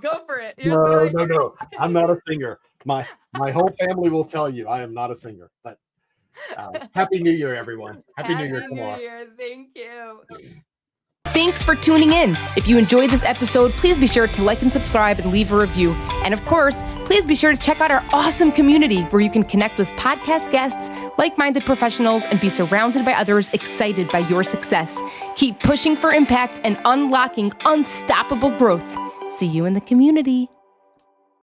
Go for it. No. I'm not a singer. My whole family will tell you I am not a singer. But Happy New Year, everyone. Happy New Year, Tamar. Thank you. Thanks for tuning in. If you enjoyed this episode, please be sure to like and subscribe and leave a review. And of course, please be sure to check out our awesome community where you can connect with podcast guests, like-minded professionals, and be surrounded by others excited by your success. Keep pushing for impact and unlocking unstoppable growth. See you in the community.